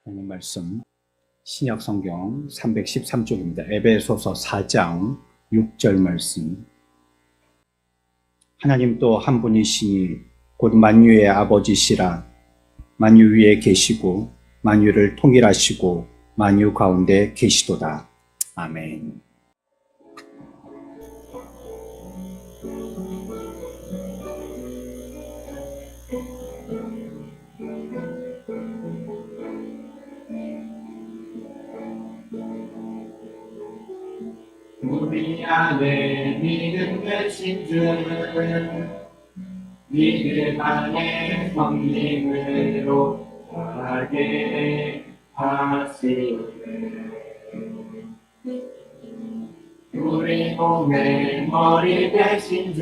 하나님 말씀 신약 성경 313쪽입니다. 에베소서 4장 6절 말씀. 하나님 또 한 분이시니 곧 만유의 아버지시라. 만유 위에 계시고 만유를 통일하시고 만유 가운데 계시도다. 아멘. 우리 안에 믿음 되신 주, 믿음 안에 성령으로 하게 하시네. 우리 몸의 머리 되신 주,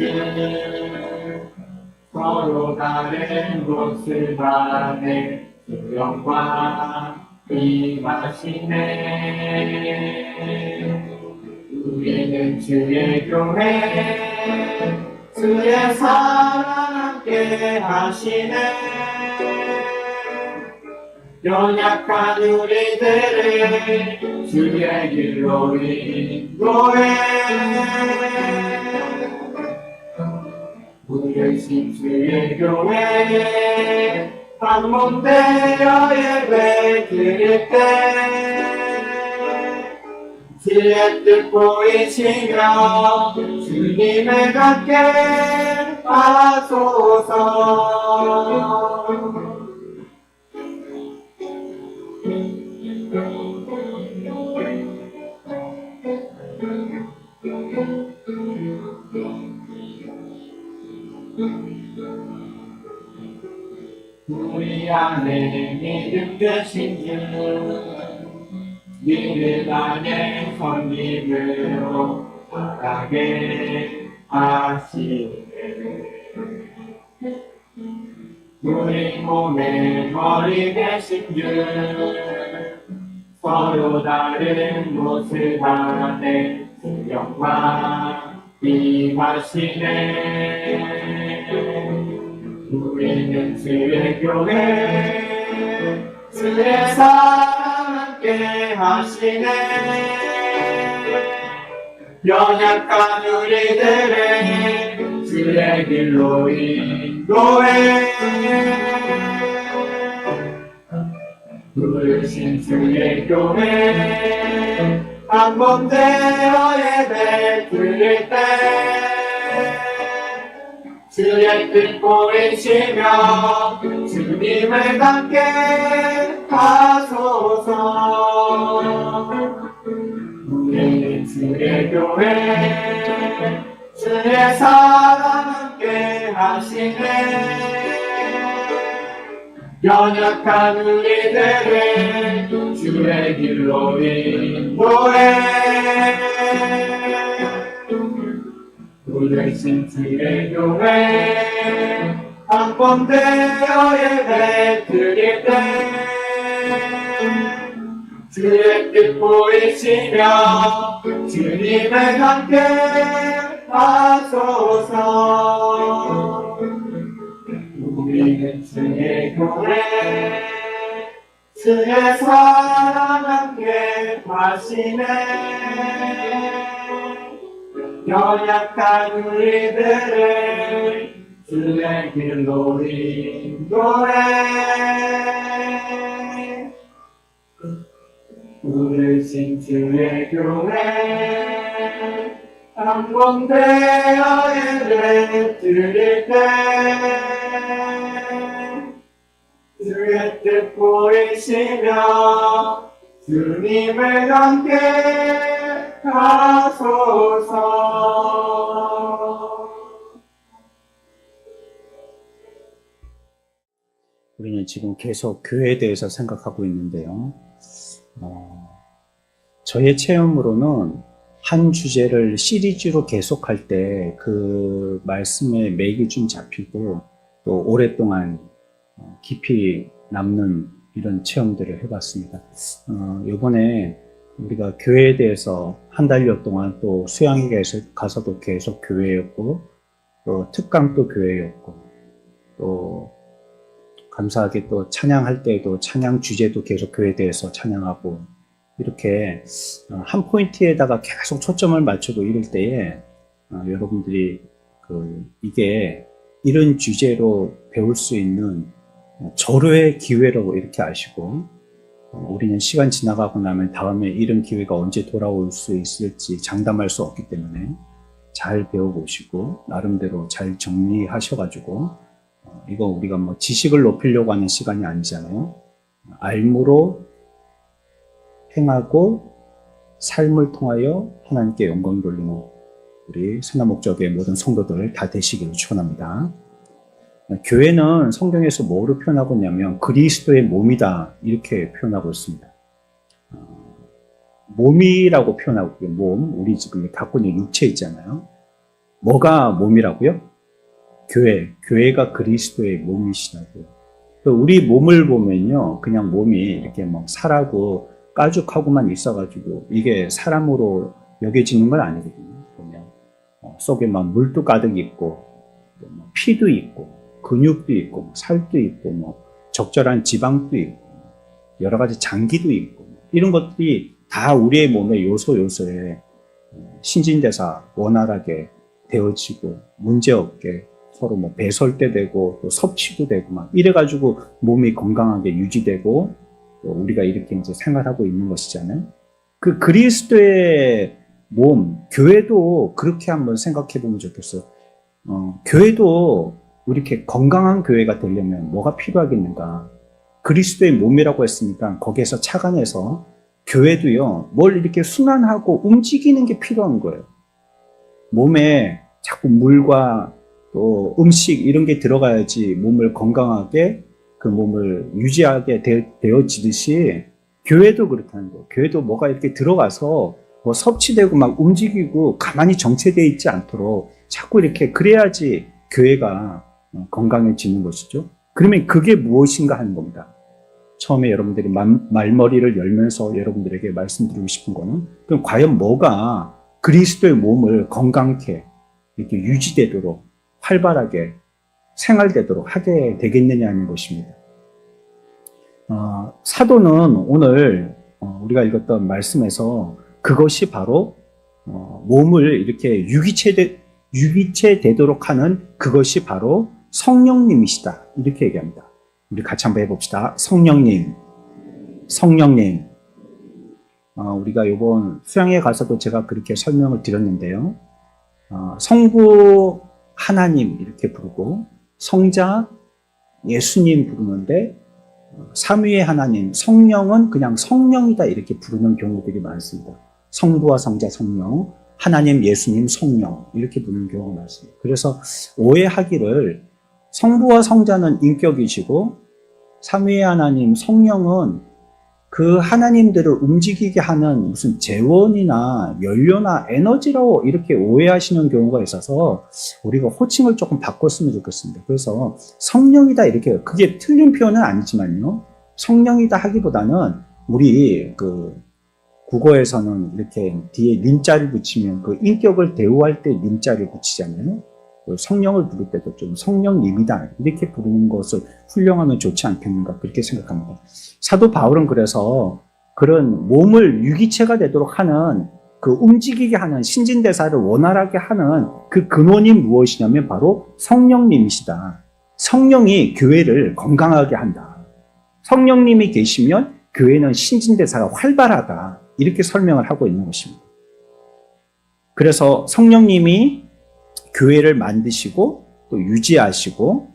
서로 다른 모습 안에 주 영광 임하시네. 우리는 주의 교회, 주의 사랑 함께 하시네. 연약한 우리들을 주의 길로 인도해. 우리신 주의 교회, 한 몸 되어 예배 드릴 때 주의 뜻 보이시며 주님을 갖게 하소서. 우리 안에 믿음 되신 주, 믿음 안에 성님으로 나가게 하시네. 우리 몸의 머리 되신 주, 서로 다른 모습 안에 영광 임하시네. 우리는 주의 교회, 주의 사랑 함께 하시네. 연약한 우리들을 주의 길로 인도해. 부르신 주의 교회, 한 몸 되어 예배 드릴 때 주의 뜻 보이시며 주님을 닮게 하소서. 우리는 주의 교회, 주의 사랑 함께 하시네. 연약한 우리들을 주의 길로 인도해. 부르신 주의 교회, 한 번 되어 예배 드릴 때 주의 뜻 보이시며 주님을 함께 하소서. 우리는 주의 교회, 주의 사랑 함께 하시네. 연약한 우리들을 주의 길로 인도해. 부르신 주의 교회, 한 번 되어 예배 드릴 때 주의 뜻 보이시며 주님을 함께 하소서. 우리는 지금 계속 교회에 대해서 생각하고 있는데요. 저의 체험으로는 한 주제를 시리즈로 계속할 때 그 말씀의 맥이 좀 잡히고 또 오랫동안 깊이 남는 이런 체험들을 해봤습니다. 이번에 우리가 교회에 대해서 한 달여 동안 또 수양에 가서도 계속 교회였고 또 특강도 교회였고 또 감사하게 또 찬양할 때에도 찬양 주제도 계속 교회에 대해서 찬양하고 이렇게 한 포인트에다가 계속 초점을 맞추고 이럴 때에 여러분들이 이게 이런 주제로 배울 수 있는 절호의 기회라고 이렇게 아시고 우리는 시간 지나가고 나면 다음에 이런 기회가 언제 돌아올 수 있을지 장담할 수 없기 때문에 잘 배워보시고 나름대로 잘 정리하셔가지고 이거 우리가 뭐 지식을 높이려고 하는 시간이 아니잖아요. 알므로 행하고 삶을 통하여 하나님께 영광 돌리는 우리 선한목적의 모든 성도들 다 되시기를 축원합니다. 교회는 성경에서 뭐로 표현하고 있냐면 그리스도의 몸이다 이렇게 표현하고 있습니다. 몸이라고 표현하고 있고요. 몸, 우리 지금 갖고 있는 육체 있잖아요. 뭐가 몸이라고요? 교회가 그리스도의 몸이시라고요. 우리 몸을 보면요, 그냥 몸이 이렇게 뭐 살하고 까죽하고만 있어가지고 이게 사람으로 여겨지는 건 아니거든요. 보면 속에 막 물도 가득 있고 뭐 피도 있고 근육도 있고 살도 있고 뭐 적절한 지방도 있고 여러 가지 장기도 있고 이런 것들이 다 우리의 몸의 요소에 신진대사 원활하게 되어지고 문제없게 서로 뭐 배설대되고 또 섭취도 되고 막 이래가지고 몸이 건강하게 유지되고 또 우리가 이렇게 이제 생활하고 있는 것이잖아요. 그 그리스도의 몸, 교회도 그렇게 한번 생각해 보면 좋겠어요. 교회도 이렇게 건강한 교회가 되려면 뭐가 필요하겠는가? 그리스도의 몸이라고 했으니까 거기에서 착안해서 교회도요, 뭘 이렇게 순환하고 움직이는 게 필요한 거예요. 몸에 자꾸 물과 또 음식 이런 게 들어가야지 몸을 건강하게 그 몸을 유지하게 되어지듯이 교회도 그렇다는 거예요. 교회도 뭐가 이렇게 들어가서 뭐 섭취되고 막 움직이고 가만히 정체되어 있지 않도록 자꾸 이렇게 그래야지 교회가 건강해지는 것이죠. 그러면 그게 무엇인가 하는 겁니다. 처음에 여러분들이 말머리를 열면서 여러분들에게 말씀드리고 싶은 거는 그럼 과연 뭐가 그리스도의 몸을 건강케 이렇게 유지되도록 활발하게 생활되도록 하게 되겠느냐는 것입니다. 사도는 오늘 우리가 읽었던 말씀에서 그것이 바로 몸을 이렇게 유기체 되도록 하는 그것이 바로 성령님이시다 이렇게 얘기합니다. 우리 같이 한번 해봅시다. 성령님. 우리가 이번 수양회 가서도 제가 그렇게 설명을 드렸는데요. 성부 하나님 이렇게 부르고 성자 예수님 부르는데 삼위의 하나님 성령은 그냥 성령이다 이렇게 부르는 경우들이 많습니다. 성부와 성자 성령, 하나님 예수님 성령 이렇게 부르는 경우가 많습니다. 그래서 오해하기를 성부와 성자는 인격이시고 삼위의 하나님 성령은 그 하나님들을 움직이게 하는 무슨 재원이나 연료나 에너지로 이렇게 오해하시는 경우가 있어서 우리가 호칭을 조금 바꿨으면 좋겠습니다. 그래서 성령이다 이렇게 그게 틀린 표현은 아니지만요. 성령이다 하기보다는 우리 국어에서는 이렇게 뒤에 님자를 붙이면 그 인격을 대우할 때 님자를 붙이잖아요. 성령을 부를 때도 좀 성령님이다 이렇게 부르는 것을 훈령하면 좋지 않겠는가 그렇게 생각합니다. 사도 바울은 그래서 그런 몸을 유기체가 되도록 하는 그 움직이게 하는 신진대사를 원활하게 하는 그 근원이 무엇이냐면 바로 성령님이시다. 성령이 교회를 건강하게 한다. 성령님이 계시면 교회는 신진대사가 활발하다 이렇게 설명을 하고 있는 것입니다. 그래서 성령님이 교회를 만드시고 또 유지하시고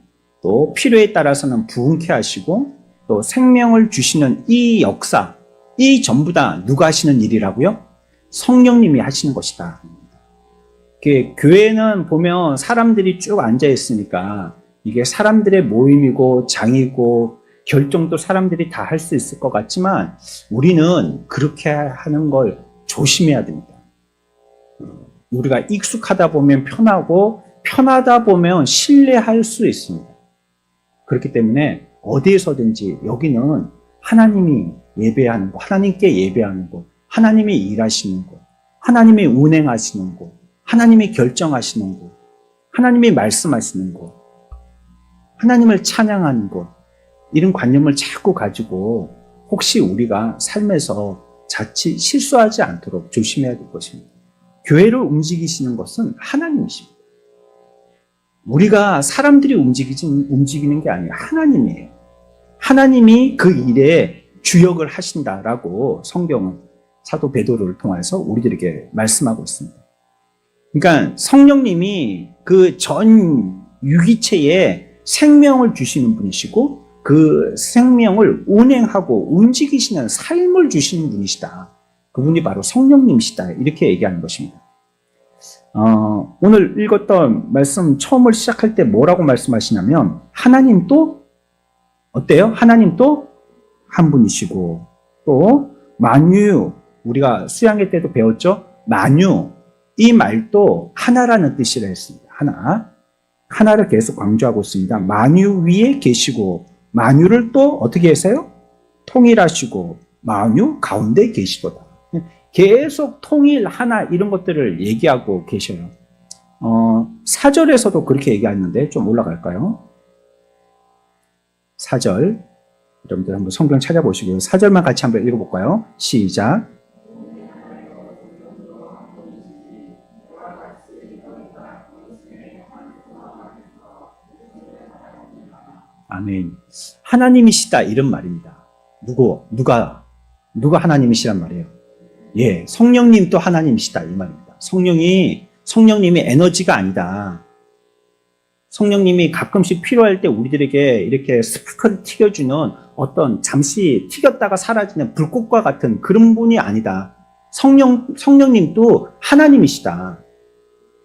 또 필요에 따라서는 부흥케 하시고 또 생명을 주시는 이 역사, 이 전부 다 누가 하시는 일이라고요? 성령님이 하시는 것이다. 교회는 보면 사람들이 쭉 앉아 있으니까 이게 사람들의 모임이고 장이고 결정도 사람들이 다 할 수 있을 것 같지만 우리는 그렇게 하는 걸 조심해야 됩니다. 우리가 익숙하다 보면 편하고 편하다 보면 신뢰할 수 있습니다. 그렇기 때문에 어디에서든지 여기는 하나님이 예배하는 곳, 하나님께 예배하는 곳, 하나님이 일하시는 곳, 하나님이 운행하시는 곳, 하나님이 결정하시는 곳, 하나님이 말씀하시는 곳, 하나님을 찬양하는 곳 이런 관념을 자꾸 가지고 혹시 우리가 삶에서 자칫 실수하지 않도록 조심해야 될 것입니다. 교회를 움직이시는 것은 하나님이십니다. 우리가 사람들이 움직이는 게 아니에요. 하나님이에요. 하나님이 그 일에 주역을 하신다라고 성경은 사도 베드로를 통해서 우리들에게 말씀하고 있습니다. 그러니까 성령님이 그 전 유기체에 생명을 주시는 분이시고 그 생명을 운행하고 움직이시는 삶을 주시는 분이시다. 그분이 바로 성령님이시다. 이렇게 얘기하는 것입니다. 오늘 읽었던 말씀 처음을 시작할 때 뭐라고 말씀하시냐면 하나님도 어때요? 하나님도 한 분이시고 또 만유, 우리가 수양회 때도 배웠죠? 만유, 이 말도 하나라는 뜻이라 했습니다. 하나를 계속 강조하고 있습니다. 만유 위에 계시고 만유를 또 어떻게 하세요? 통일하시고 만유 가운데 계시도다. 계속 통일, 하나 이런 것들을 얘기하고 계셔요. 4절에서도 그렇게 얘기하는데 좀 올라갈까요? 4절 여러분들 한번 성경 찾아보시고요. 4절만 같이 한번 읽어볼까요? 시작. 아멘. 하나님이시다 이런 말입니다. 누가 하나님이시란 말이에요? 예, 성령님 또 하나님이시다 이 말입니다. 성령님이 에너지가 아니다. 성령님이 가끔씩 필요할 때 우리들에게 이렇게 스파크를 튀겨주는 어떤 잠시 튀겼다가 사라지는 불꽃과 같은 그런 분이 아니다. 성령님도 하나님이시다.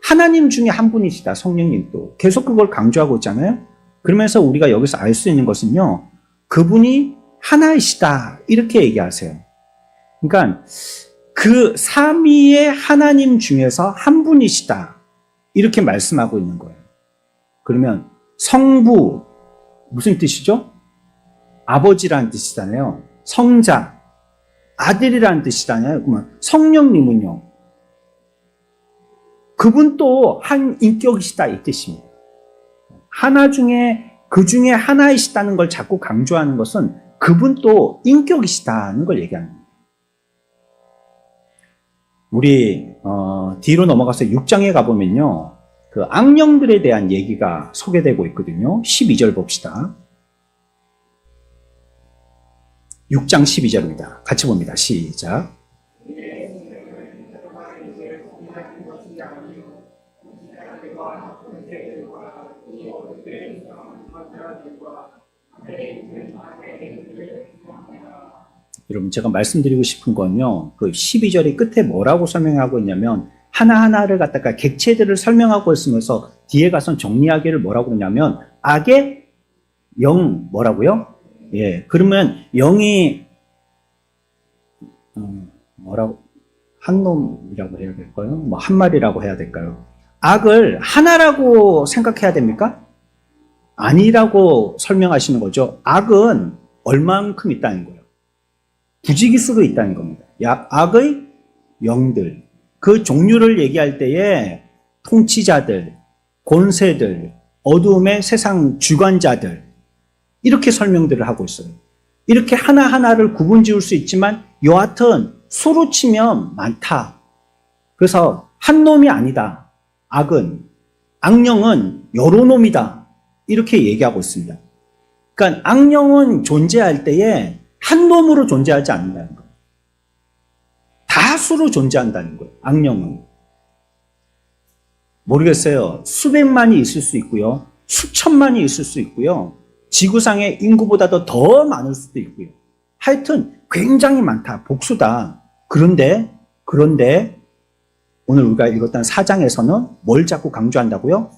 하나님 중에 한 분이시다. 성령님도. 계속 그걸 강조하고 있잖아요. 그러면서 우리가 여기서 알 수 있는 것은요. 그분이 하나이시다. 이렇게 얘기하세요. 그러니까 그 삼위의 하나님 중에서 한 분이시다. 이렇게 말씀하고 있는 거예요. 그러면 성부 무슨 뜻이죠? 아버지라는 뜻이잖아요. 성자 아들이라는 뜻이잖아요. 그러면 성령님은요. 그분도 한 인격이시다 이 뜻입니다. 하나 중에 그 중에 하나이시다는 걸 자꾸 강조하는 것은 그분도 인격이시다는 걸 얘기하는 겁니다. 우리 뒤로 넘어가서 6장에 가보면요. 그 악령들에 대한 얘기가 소개되고 있거든요. 12절 봅시다. 6장 12절입니다. 같이 봅니다. 시작. 여러분 제가 말씀드리고 싶은 건요. 그 12절의 끝에 뭐라고 설명하고 있냐면 하나하나를 갖다가 객체들을 설명하고 있으면서 뒤에 가서 정리하기를 뭐라고 그러냐면 악의 영 뭐라고요? 예, 그러면 영이 뭐라고 한 놈이라고 해야 될까요? 뭐 한 마리라고 해야 될까요? 악을 하나라고 생각해야 됩니까? 아니라고 설명하시는 거죠. 악은 얼만큼 있다는 거예요. 부지기수로 있다는 겁니다. 악의 영들, 그 종류를 얘기할 때에 통치자들, 권세들, 어두움의 세상 주관자들 이렇게 설명들을 하고 있어요. 이렇게 하나하나를 구분 지을 수 있지만 여하튼 수로 치면 많다. 그래서 한 놈이 아니다. 악령은 여러 놈이다. 이렇게 얘기하고 있습니다. 그러니까 악령은 존재할 때에 한 놈으로 존재하지 않는다는 거예요. 다수로 존재한다는 거예요. 악령은. 모르겠어요. 수백만이 있을 수 있고요. 수천만이 있을 수 있고요. 지구상의 인구보다도 더 많을 수도 있고요. 하여튼 굉장히 많다. 복수다. 그런데 오늘 우리가 읽었던 4장에서는 뭘 자꾸 강조한다고요?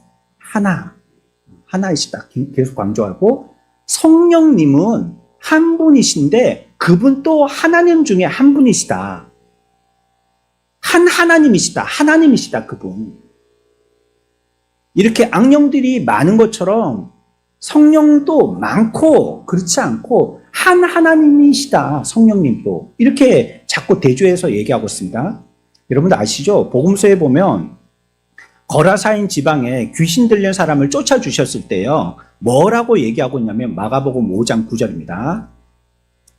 하나이시다. 계속 강조하고 성령님은 한 분이신데 그분 또 하나님 중에 한 분이시다. 하나님이시다. 그분. 이렇게 악령들이 많은 것처럼 성령도 많고 그렇지 않고 한 하나님이시다. 성령님도. 이렇게 자꾸 대조해서 얘기하고 있습니다. 여러분들 아시죠? 복음서에 보면 거라사인 지방에 귀신 들린 사람을 쫓아주셨을 때요. 뭐라고 얘기하고 있냐면 마가복음 5장 9절입니다.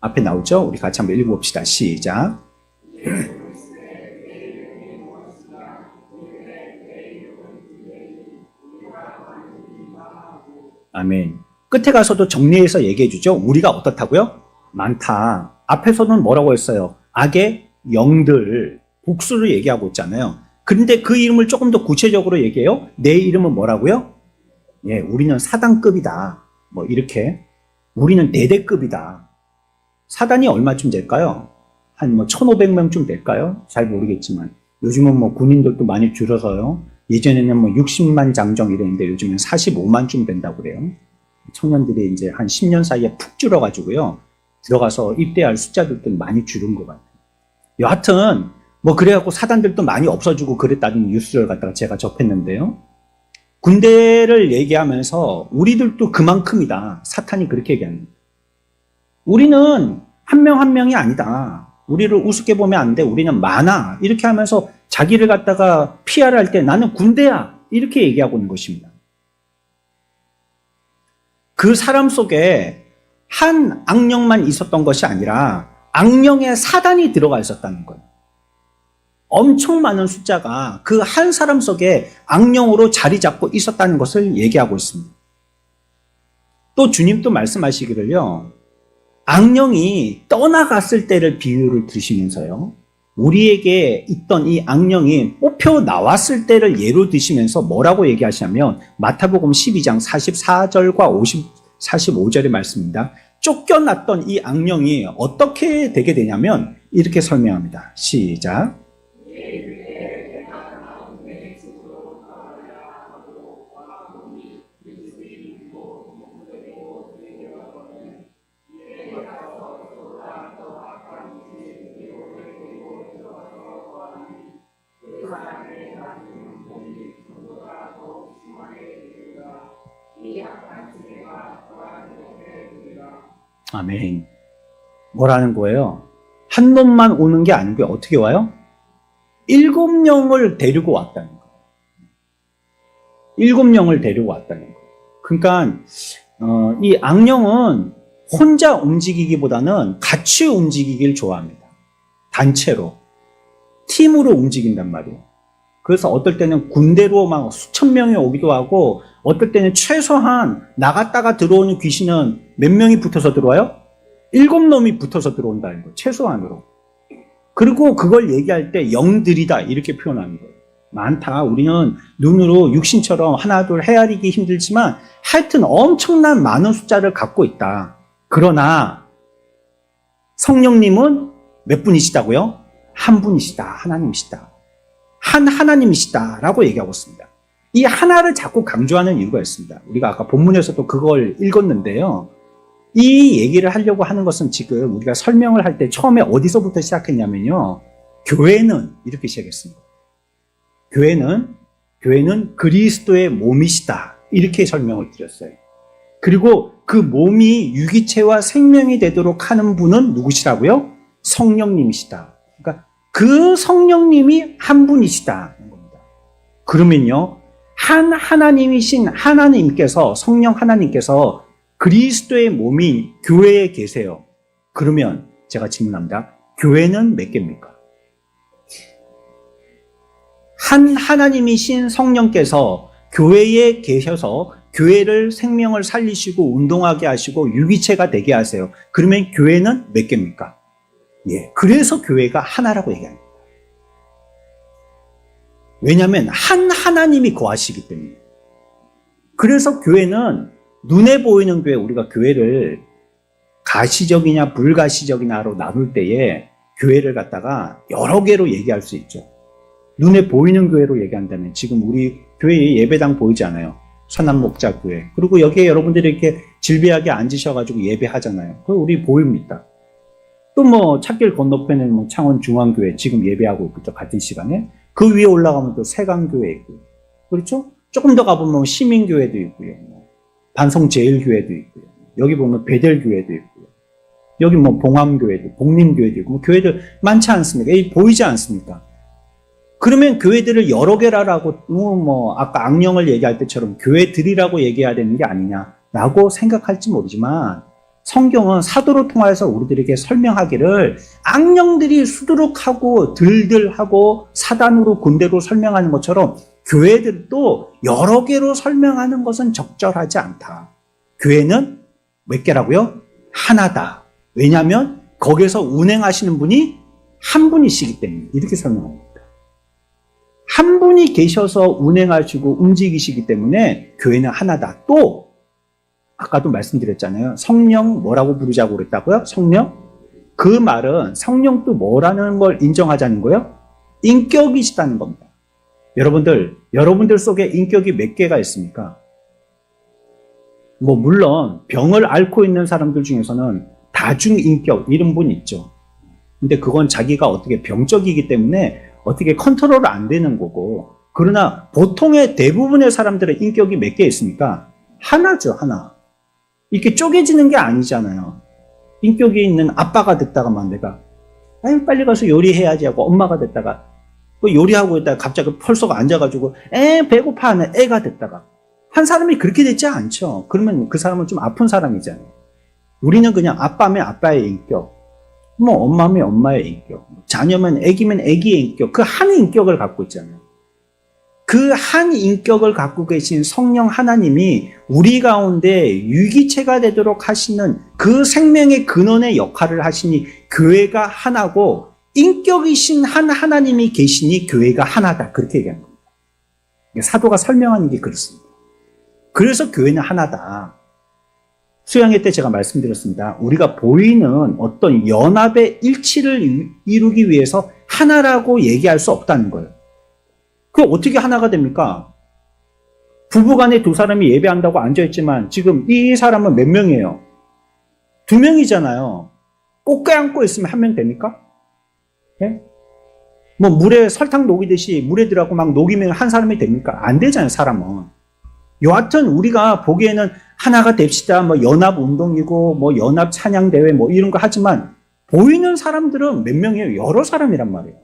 앞에 나오죠? 우리 같이 한번 읽어봅시다. 시작. 아멘. 끝에 가서도 정리해서 얘기해 주죠. 우리가 어떻다고요? 많다. 앞에서는 뭐라고 했어요? 악의 영들, 복수를 얘기하고 있잖아요. 그런데 그 이름을 조금 더 구체적으로 얘기해요. 내 이름은 뭐라고요? 예, 우리는 사단급이다. 뭐 이렇게. 우리는 대대급이다. 사단이 얼마쯤 될까요? 한 뭐 1,500명쯤 될까요? 잘 모르겠지만. 요즘은 뭐 군인들도 많이 줄어서요. 예전에는 뭐 60만 장정 이랬는데 요즘은 45만쯤 된다고 그래요. 청년들이 이제 한 10년 사이에 푹 줄어가지고요. 들어가서 입대할 숫자들도 많이 줄은 것 같아요. 여하튼 뭐 그래갖고 사단들도 많이 없어지고 그랬다는 뉴스를 갖다가 제가 접했는데요. 군대를 얘기하면서 우리들도 그만큼이다. 사탄이 그렇게 얘기합니다. 우리는 한 명 한 명이 아니다. 우리를 우습게 보면 안 돼. 우리는 많아. 이렇게 하면서 자기를 갖다가 PR을 할 때 나는 군대야. 이렇게 얘기하고 있는 것입니다. 그 사람 속에 한 악령만 있었던 것이 아니라 악령의 사단이 들어가 있었다는 거예요. 엄청 많은 숫자가 그 한 사람 속에 악령으로 자리 잡고 있었다는 것을 얘기하고 있습니다. 또 주님도 말씀하시기를요. 악령이 떠나갔을 때를 비유를 드시면서요. 우리에게 있던 이 악령이 뽑혀 나왔을 때를 예로 드시면서 뭐라고 얘기하시냐면 마태복음 12장 44절과 45절의 말씀입니다. 쫓겨났던 이 악령이 어떻게 되게 되냐면 이렇게 설명합니다. 시작. 아멘. 뭐라는 거예요? 한 놈만 오는 게 아니고 어떻게 와요? 7명을 데리고 왔다는 거예요. 7명을 데리고 왔다는 거예요. 그러니까 이 악령은 혼자 움직이기보다는 같이 움직이길 좋아합니다. 단체로. 팀으로 움직인단 말이에요. 그래서 어떨 때는 군대로 막 수천 명이 오기도 하고 어떨 때는 최소한 나갔다가 들어오는 귀신은 몇 명이 붙어서 들어와요? 7놈이 붙어서 들어온다는 거예요. 최소한으로. 그리고 그걸 얘기할 때 영들이다 이렇게 표현하는 거예요. 많다. 우리는 눈으로 육신처럼 하나 둘 헤아리기 힘들지만 하여튼 엄청난 많은 숫자를 갖고 있다. 그러나 성령님은 몇 분이시다고요? 한 분이시다. 하나님이시다. 한 하나님이시다라고 얘기하고 있습니다. 이 하나를 자꾸 강조하는 이유가 있습니다. 우리가 아까 본문에서도 그걸 읽었는데요. 이 얘기를 하려고 하는 것은 지금 우리가 설명을 할 때 처음에 어디서부터 시작했냐면요. 교회는 이렇게 시작했습니다. 교회는 그리스도의 몸이시다. 이렇게 설명을 드렸어요. 그리고 그 몸이 유기체와 생명이 되도록 하는 분은 누구시라고요? 성령님이시다. 그러니까 그 성령님이 한 분이시다는 겁니다. 그러면요. 한 하나님이신 하나님께서 성령 하나님께서 그리스도의 몸이 교회에 계세요. 그러면 제가 질문합니다. 교회는 몇 개입니까? 한 하나님이신 성령께서 교회에 계셔서 교회를 생명을 살리시고 운동하게 하시고 유기체가 되게 하세요. 그러면 교회는 몇 개입니까? 예, 그래서 교회가 하나라고 얘기합니다. 왜냐하면 한 하나님이 거하시기 때문에. 그래서 교회는 눈에 보이는 교회, 우리가 교회를 가시적이냐 불가시적이냐로 나눌 때에 교회를 갖다가 여러 개로 얘기할 수 있죠. 눈에 보이는 교회로 얘기한다면 지금 우리 교회에 예배당 보이지 않아요? 선한목자교회. 그리고 여기에 여러분들이 이렇게 질비하게 앉으셔가지고 예배하잖아요. 그거 우리 보입니다. 또 뭐 찾길 건너편에는 뭐 창원중앙교회 지금 예배하고 있죠. 같은 시간에. 그 위에 올라가면 또 세강교회 있고요. 그렇죠? 조금 더 가보면 시민교회도 있고요. 반성제일교회도 있고요. 여기 보면 베델교회도 있고요. 여기 뭐 봉암교회도, 복림교회도 있고, 뭐 교회들 많지 않습니까? 보이지 않습니까? 그러면 교회들을 여러 개라고, 뭐, 아까 악령을 얘기할 때처럼 교회들이라고 얘기해야 되는 게 아니냐라고 생각할지 모르지만, 성경은 사도를 통하여서 우리들에게 설명하기를 악령들이 수두룩하고 들들하고 사단으로 군대로 설명하는 것처럼 교회들도 여러 개로 설명하는 것은 적절하지 않다. 교회는 몇 개라고요? 하나다. 왜냐하면 거기에서 운행하시는 분이 한 분이시기 때문에 이렇게 설명합니다. 한 분이 계셔서 운행하시고 움직이시기 때문에 교회는 하나다. 또 아까도 말씀드렸잖아요. 성령 뭐라고 부르자고 그랬다고요? 성령? 그 말은 성령 또 뭐라는 걸 인정하자는 거예요? 인격이시다는 겁니다. 여러분들 속에 인격이 몇 개가 있습니까? 뭐 물론 병을 앓고 있는 사람들 중에서는 다중인격 이런 분이 있죠. 근데 그건 자기가 어떻게 병적이기 때문에 어떻게 컨트롤 안 되는 거고, 그러나 보통의 대부분의 사람들의 인격이 몇 개 있습니까? 하나죠, 하나. 이렇게 쪼개지는 게 아니잖아요. 인격이 있는 아빠가 됐다가만 내가 아유 빨리 가서 요리해야지 하고 엄마가 됐다가 그 요리하고 있다가 갑자기 펄썩 앉아가지고 배고파 하는 애가 됐다가 한 사람이 그렇게 되지 않죠. 그러면 그 사람은 좀 아픈 사람이잖아요. 우리는 그냥 아빠면 아빠의 인격, 뭐 엄마면 엄마의 인격, 자녀면 애기면 애기의 인격, 그 한 인격을 갖고 있잖아요. 그 한 인격을 갖고 계신 성령 하나님이 우리 가운데 유기체가 되도록 하시는 그 생명의 근원의 역할을 하시니 교회가 하나고, 인격이신 한 하나님이 계시니 교회가 하나다. 그렇게 얘기하는 겁니다. 사도가 설명하는 게 그렇습니다. 그래서 교회는 하나다. 수양회 때 제가 말씀드렸습니다. 우리가 보이는 어떤 연합의 일치를 이루기 위해서 하나라고 얘기할 수 없다는 거예요. 그게 어떻게 하나가 됩니까? 부부간에 두 사람이 예배한다고 앉아있지만 지금 이 사람은 몇 명이에요? 두 명이잖아요. 꼭 껴안고 있으면 한 명 됩니까? 네? 뭐 물에 설탕 녹이듯이 물에 들어가고 막 녹이면 한 사람이 됩니까? 안 되잖아요, 사람은. 여하튼 우리가 보기에는 하나가 됩시다, 뭐 연합운동이고 뭐 연합 찬양대회 뭐 이런 거 하지만 보이는 사람들은 몇 명이에요? 여러 사람이란 말이에요.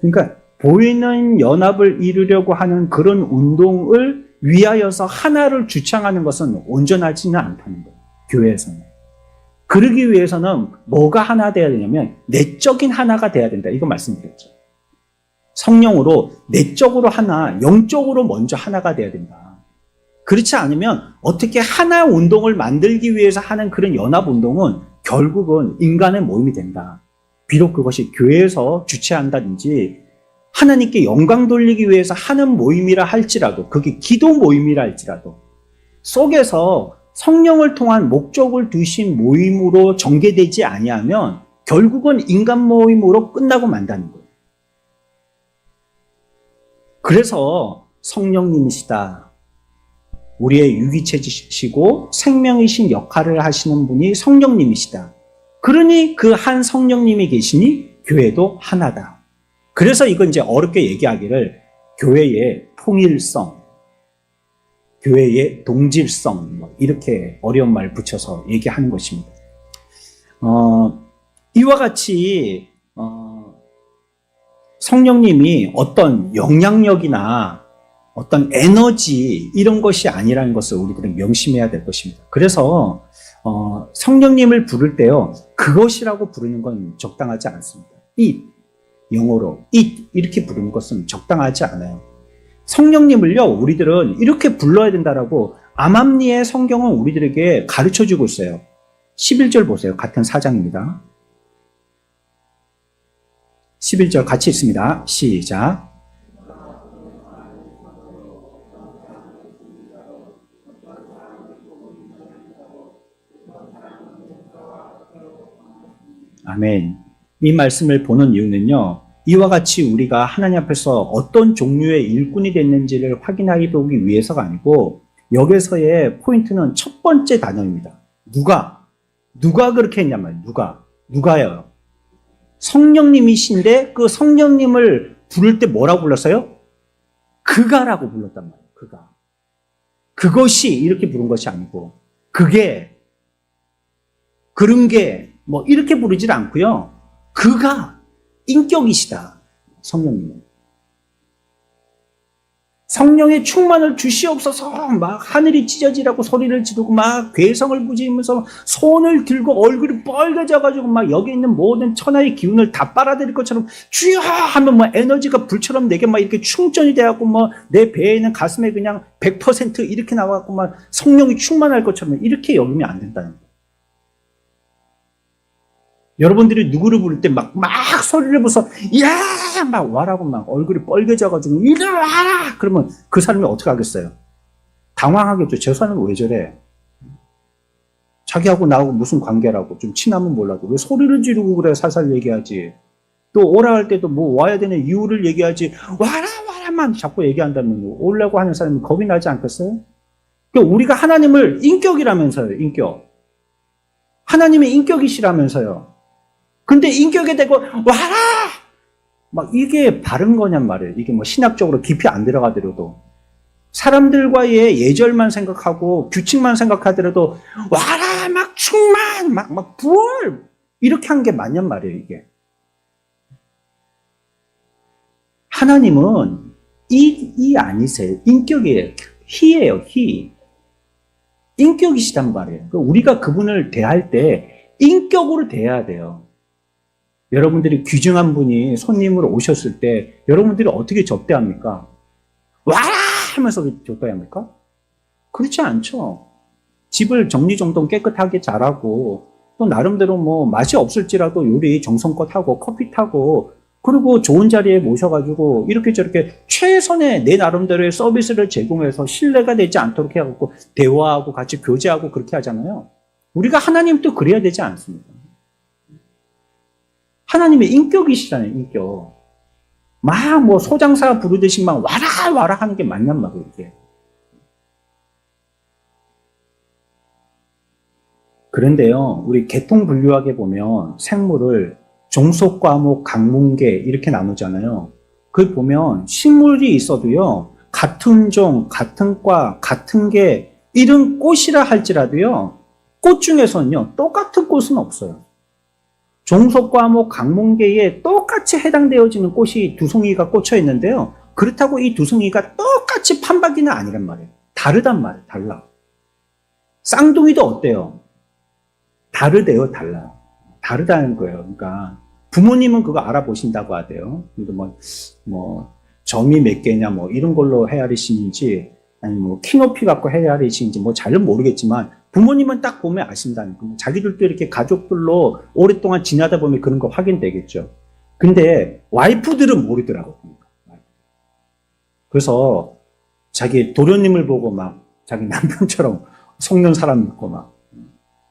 그러니까 보이는 연합을 이루려고 하는 그런 운동을 위하여서 하나를 주창하는 것은 온전하지는 않다는 거예요. 교회에서는. 그러기 위해서는 뭐가 하나 돼야 되냐면 내적인 하나가 돼야 된다. 이거 말씀드렸죠. 성령으로 내적으로 하나, 영적으로 먼저 하나가 돼야 된다. 그렇지 않으면 어떻게 하나 운동을 만들기 위해서 하는 그런 연합운동은 결국은 인간의 모임이 된다. 비록 그것이 교회에서 주최한다든지 하나님께 영광 돌리기 위해서 하는 모임이라 할지라도, 그게 기도 모임이라 할지라도 속에서 성령을 통한 목적을 두신 모임으로 전개되지 아니하면 결국은 인간 모임으로 끝나고 만다는 거예요. 그래서 성령님이시다. 우리의 유기체시고 생명이신 역할을 하시는 분이 성령님이시다. 그러니 그 한 성령님이 계시니 교회도 하나다. 그래서 이건 이제 어렵게 얘기하기를 교회의 통일성, 교회의 동질성, 뭐 이렇게 어려운 말 붙여서 얘기하는 것입니다. 이와 같이 성령님이 어떤 영향력이나 어떤 에너지 이런 것이 아니라는 것을 우리들은 명심해야 될 것입니다. 그래서 성령님을 부를 때요, 그것이라고 부르는 건 적당하지 않습니다. 영어로 it 이렇게 부르는 것은 적당하지 않아요. 성령님을요, 우리들은 이렇게 불러야 된다라고 암암리의 성경은 우리들에게 가르쳐주고 있어요. 11절 보세요. 같은 4장입니다. 11절 같이 읽습니다. 시작. 아멘. 이 말씀을 보는 이유는요, 이와 같이 우리가 하나님 앞에서 어떤 종류의 일꾼이 됐는지를 확인하기 보기 위해서가 아니고, 여기서의 포인트는 첫 번째 단어입니다. 누가 그렇게 했냐면 누가요? 성령님이신데 그 성령님을 부를 때 뭐라고 불렀어요? 그가라고 불렀단 말이에요. 그가. 그것이 이렇게 부른 것이 아니고, 그게, 그런 게 뭐 이렇게 부르질 않고요. 그가 인격이시다. 성령님은. 성령의 충만을 주시옵소서 막 하늘이 찢어지라고 소리를 지르고 막 괴성을 부지면서 손을 들고 얼굴이 빨개져가지고 막 여기 있는 모든 천하의 기운을 다 빨아들일 것처럼 주여 하면 뭐 에너지가 불처럼 내게 막 이렇게 충전이 돼갖고 뭐 내 배에 있는 가슴에 그냥 100% 이렇게 나와갖고 막 성령이 충만할 것처럼 이렇게 여기면 안 된다는 거예요. 여러분들이 누구를 부를 때 막 소리를 부서 야! 막 와라고 막 얼굴이 빨개져가지고 이리 와라! 그러면 그 사람이 어떻게 하겠어요? 당황하겠죠. 저 사람은 왜 저래? 자기하고 나하고 무슨 관계라고 좀 친하면 몰라도 왜 소리를 지르고 그래? 살살 얘기하지. 또 오라 할 때도 뭐 와야 되는 이유를 얘기하지. 와라만 자꾸 얘기한다면 오려고 하는 사람이 겁이 나지 않겠어요? 그러니까 우리가 하나님을 인격이라면서요. 인격. 하나님의 인격이시라면서요. 근데 인격에 대고 와라! 막 이게 바른 거냔 말이에요. 이게 뭐 신학적으로 깊이 안 들어가더라도 사람들과의 예절만 생각하고 규칙만 생각하더라도 와라! 막 충만! 막 부활! 이렇게 한 게 맞냔 말이에요. 이게. 하나님은 이 아니세요. 인격이에요. 희예요. 희. 인격이시단 말이에요. 우리가 그분을 대할 때 인격으로 대해야 돼요. 여러분들이 귀중한 분이 손님으로 오셨을 때 여러분들이 어떻게 접대합니까? 와라! 하면서 접대합니까? 그렇지 않죠. 집을 정리정돈 깨끗하게 잘하고 또 나름대로 뭐 맛이 없을지라도 요리 정성껏 하고 커피 타고 그리고 좋은 자리에 모셔가지고 이렇게 저렇게 최선의 내 나름대로의 서비스를 제공해서 신뢰가 되지 않도록 해갖고 대화하고 같이 교제하고 그렇게 하잖아요. 우리가 하나님도 그래야 되지 않습니까? 하나님의 인격이시잖아요, 인격. 막 뭐 소장사 부르듯이 막 와라 하는 게 맞냔 말이에요, 이게. 그런데요, 우리 계통분류학에 보면 생물을 종속, 과목, 강문계 이렇게 나누잖아요. 그걸 보면 식물이 있어도요, 같은 종, 같은 과, 같은 계, 이런 꽃이라 할지라도요, 꽃 중에서는요, 똑같은 꽃은 없어요. 종속, 과목, 강문계에 똑같이 해당되어지는 꽃이 두 송이가 꽂혀 있는데요. 그렇다고 이 두 송이가 똑같이 판박이는 아니란 말이에요. 다르단 말이에요. 달라. 쌍둥이도 어때요? 다르대요. 달라요. 다르다는 거예요. 그러니까 부모님은 그거 알아보신다고 하대요. 그래도 뭐 점이 몇 개냐 뭐 이런 걸로 헤아리시는지 아니면 뭐 키높이 갖고 헤아리시는지 뭐 잘은 모르겠지만 부모님은 딱 보면 아신다니까. 자기들도 이렇게 가족들로 오랫동안 지나다 보면 그런 거 확인되겠죠. 근데 와이프들은 모르더라고요. 그래서 자기 도련님을 보고 막 자기 남편처럼 속는 사람 있고 막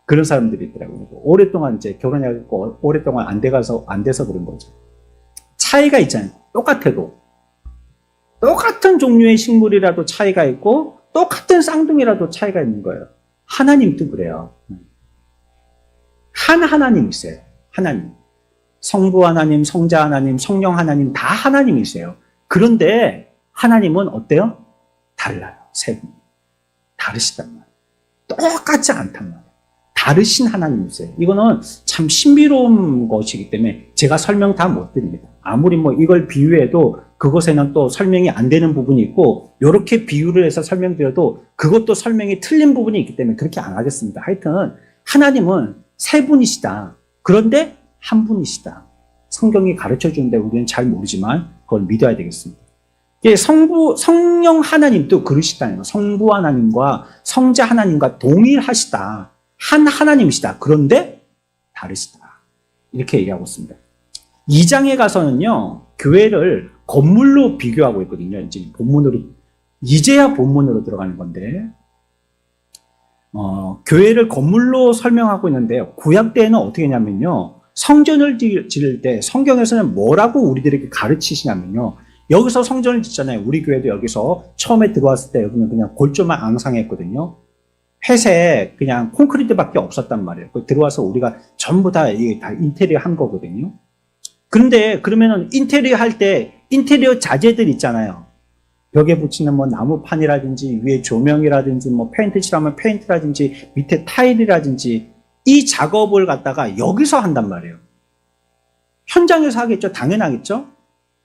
그런 사람들이 있더라고요. 오랫동안 이제 결혼해갖고 오랫동안 안 돼서 그런 거죠. 차이가 있잖아요. 똑같아도. 똑같은 종류의 식물이라도 차이가 있고 똑같은 쌍둥이라도 차이가 있는 거예요. 하나님도 그래요. 한 하나님이세요. 하나님. 성부 하나님, 성자 하나님, 성령 하나님 다 하나님이세요. 그런데 하나님은 어때요? 달라요. 세 분. 다르시단 말이에요. 똑같지 않단 말이에요. 다르신 하나님이세요. 이거는 참 신비로운 것이기 때문에 제가 설명 다 못 드립니다. 아무리 뭐 이걸 비유해도 그것에는 또 설명이 안 되는 부분이 있고 이렇게 비유를 해서 설명드려도 그것도 설명이 틀린 부분이 있기 때문에 그렇게 안 하겠습니다. 하여튼 하나님은 세 분이시다. 그런데 한 분이시다. 성경이 가르쳐 주는데 우리는 잘 모르지만 그걸 믿어야 되겠습니다. 성령 하나님도 그러시다는 거예요. 성부 하나님과 성자 하나님과 동일하시다. 한 하나님이시다. 그런데 다르시다. 이렇게 얘기하고 있습니다. 2장에 가서는요, 교회를 건물로 비교하고 있거든요. 이제 이제야 본문으로 들어가는 건데, 교회를 건물로 설명하고 있는데요. 구약 때는 어떻게 했냐면요, 성전을 지을 때 성경에서는 뭐라고 우리들에게 가르치시냐면요, 여기서 성전을 짓잖아요. 우리 교회도 여기서 처음에 들어왔을 때 여기는 그냥 골조만 앙상했거든요. 회색 그냥 콘크리트밖에 없었단 말이에요. 들어와서 우리가 전부 다 이게 다 인테리어 한 거거든요. 그런데 그러면은 인테리어 할 때 인테리어 자재들 있잖아요. 벽에 붙이는 뭐 나무판이라든지 위에 조명이라든지 뭐 페인트 칠하면 페인트라든지 밑에 타일이라든지 이 작업을 갖다가 여기서 한단 말이에요. 현장에서 하겠죠. 당연하겠죠.